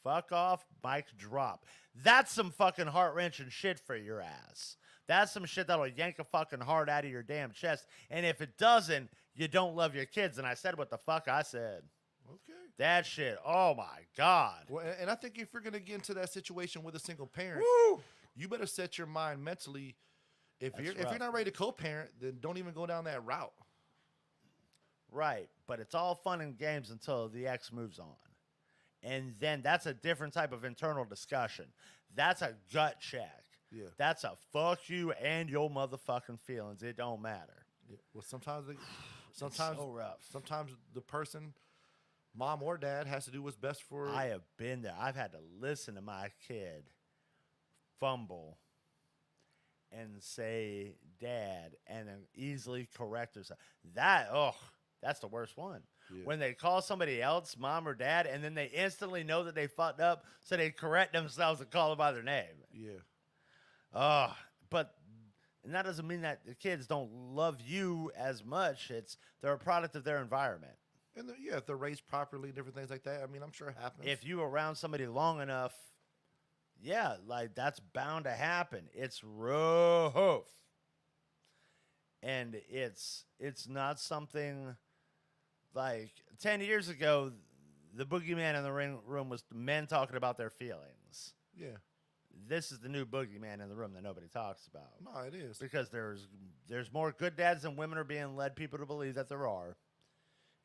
Fuck off, mic drop. That's some fucking heart-wrenching shit for your ass. That's some shit that'll yank a fucking heart out of your damn chest. And if it doesn't, you don't love your kids. And I said what the fuck I said. Okay. That shit, oh my God. Well, and I think if you're going to get into that situation with a single parent, you better set your mind mentally. If you're not ready to co-parent, then don't even go down that route. Right. But it's all fun and games until the ex moves on. And then that's a different type of internal discussion. That's a gut check. Yeah. That's a fuck you and your motherfucking feelings. It don't matter. Yeah. Well, sometimes so rough. Sometimes the person, mom or dad, has to do what's best for. I have been there. I've had to listen to my kid fumble and say dad and then easily correct herself. That's the worst one. Yeah. When they call somebody else mom or dad and then they instantly know that they fucked up, so they correct themselves and call them by their name. Yeah. And that doesn't mean that the kids don't love you as much. They're a product of their environment. And if they're raised properly, different things like that. I mean, I'm sure it happens. If you around somebody long enough, yeah, like that's bound to happen. It's rough. And it's not something like 10 years ago, the boogeyman in the room was men talking about their feelings. Yeah. This is the new boogeyman in the room that nobody talks about. No, it is. Because there's more good dads than women are being led people to believe that there are.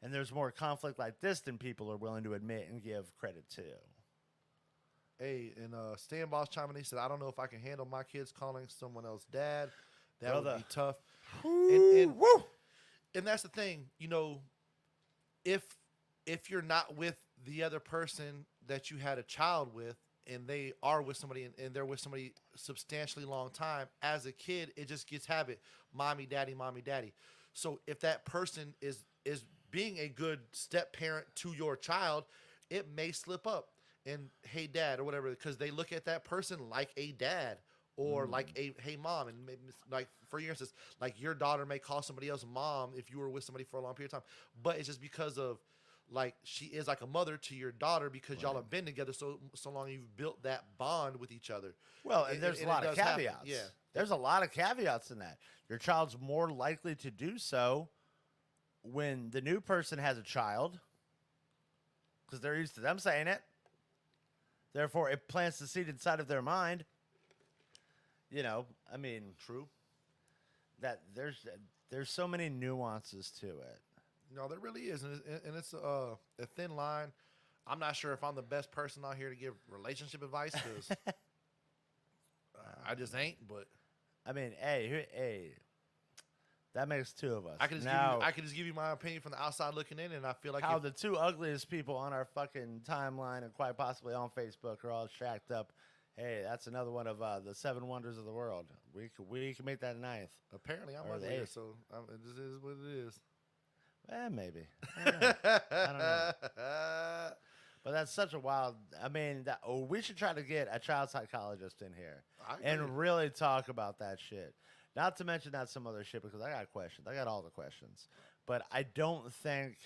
And there's more conflict like this than people are willing to admit and give credit to. Hey, and Stan Boss chiming in, he said, I don't know if I can handle my kids calling someone else dad. That would be tough. And that's the thing, if you're not with the other person that you had a child with, and they are with somebody and they're with somebody substantially long time, as a kid, it just gets habit. Mommy, daddy, mommy, daddy. So if that person is being a good step parent to your child, it may slip up and hey dad or whatever, because they look at that person like a dad or like a hey mom. And maybe, like for instance, like your daughter may call somebody else mom if you were with somebody for a long period of time, but it's just because of like she is like a mother to your daughter because y'all have been together so long, you've built that bond with each other. Well, and there's a lot of caveats. Happen. Yeah. There's a lot of caveats in that. Your child's more likely to do so when the new person has a child because they're used to them saying it. Therefore, it plants the seed inside of their mind. True. That there's so many nuances to it. No, there really is, and it's a thin line. I'm not sure if I'm the best person out here to give relationship advice because I just ain't. But hey, that makes two of us. I can just give you my opinion from the outside looking in, and I feel like how the two ugliest people on our fucking timeline and quite possibly on Facebook are all shacked up. Hey, that's another one of the 7 wonders of the world. We can make that 9th. Apparently, I'm ugly, so this is what it is. Maybe. I don't know. But that's such a wild. We should try to get a child psychologist in here and really talk about that shit. Not to mention that some other shit because I got questions. I got all the questions. But I don't think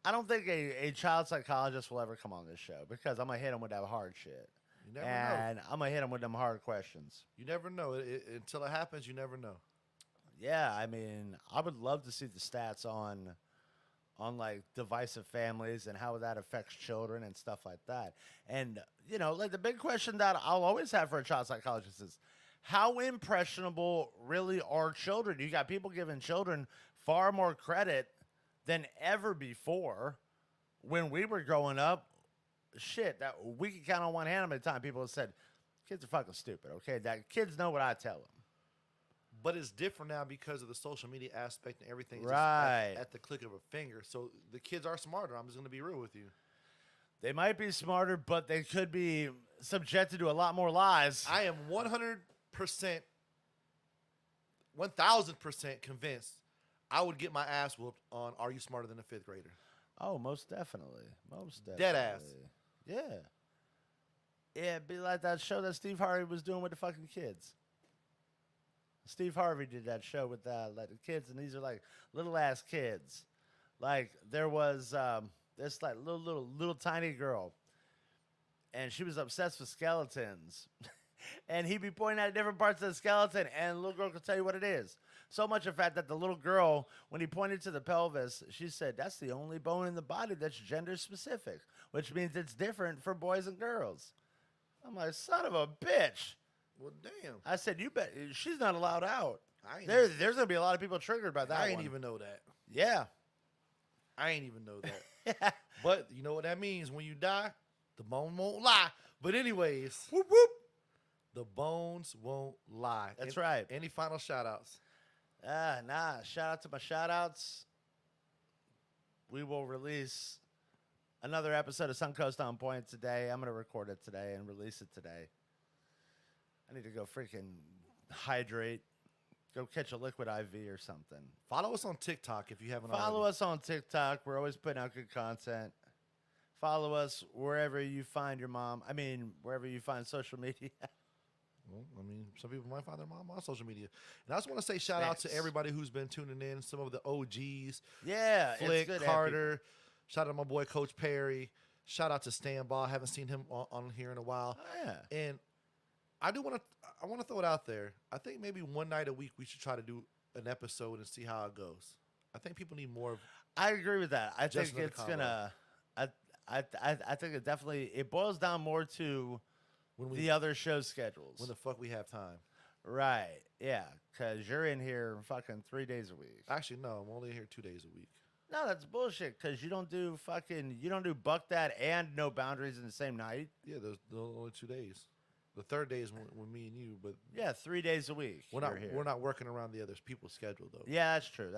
a child psychologist will ever come on this show because I'm gonna hit them with that hard shit. You never know. And I'm gonna hit them with them hard questions. You never know. Until it happens, you never know. Yeah, I would love to see the stats on like divisive families and how that affects children and stuff like that. And like the big question that I'll always have for a child psychologist is, how impressionable really are children? You got people giving children far more credit than ever before. When we were growing up, shit, that we could count on one hand how many times people have said, kids are fucking stupid, okay? That kids know what I tell them. But it's different now because of the social media aspect and everything. Right. At the click of a finger. So the kids are smarter. I'm just going to be real with you. They might be smarter, but they could be subjected to a lot more lies. I am 100%, 1,000% convinced I would get my ass whooped on Are You Smarter Than a Fifth Grader? Oh, most definitely. Dead ass. Yeah. Yeah, it'd be like that show that Steve Harvey was doing with the fucking kids. Steve Harvey did that show with like the kids, and these are like little ass kids. Like there was this like little tiny girl, and she was obsessed with skeletons. And he'd be pointing at different parts of the skeleton, and the little girl could tell you what it is. So much in fact that the little girl, when he pointed to the pelvis, she said, "That's the only bone in the body that's gender specific, which means it's different for boys and girls." I'm like, son of a bitch. Well, damn. I said, you bet she's not allowed out. There's going to be a lot of people triggered by that. I ain't even know that. Yeah. I ain't even know that. But you know what that means? When you die, the bone won't lie. But anyways, Whoop, whoop. the bones won't lie. That's right. Any final shout-outs? Nah. Shout out to my shout-outs. We will release another episode of Suncoast On Point today. I'm going to record it today and release it today. I need to go freaking hydrate. Go catch a liquid IV or something. Follow us on TikTok if you haven't Follow already. us on TikTok. We're always putting out good content. Follow us wherever you find your mom. I mean, wherever you find social media. Well, I mean, some people might find their mom on social media. And I just want to say shout out to everybody who's been tuning in. Some of the OGs. Yeah. Flick, it's good Carter. Shout out to my boy, Coach Perry. Shout out to Stan Ball. Haven't seen him on here in a while. Oh, yeah. And I want to throw it out there. I think maybe one night a week we should try to do an episode and see how it goes. I think people need more of. I agree with that. I Just think another it's gonna. I think it definitely boils down more to the other show schedules. When the fuck we have time. Right. Yeah. Because you're in here fucking 3 days a week. Actually, no. I'm only here 2 days a week. No, that's bullshit. Because you don't do buck that and no boundaries in the same night. Yeah, those only 2 days. The third day is when me and you, but yeah, 3 days a week. We're not working around the other people's schedule though. Yeah, that's true.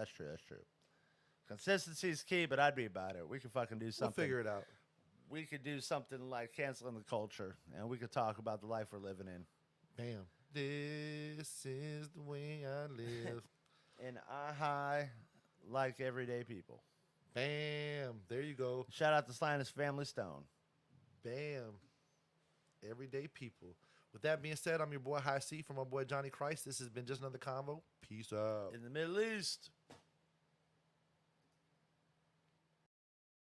Consistency is key, but I'd be about it. We could fucking do something. We'll figure it out. We could do something like canceling the culture, and we could talk about the life we're living in. Bam. This is the way I live. And I high like everyday people. Bam. There you go. Shout out to Slinus Family Stone. Bam. Everyday people. With that being said, I'm your boy High Cee from my boy Johnny Christ. This has been just another convo. Peace out. In the Middle East.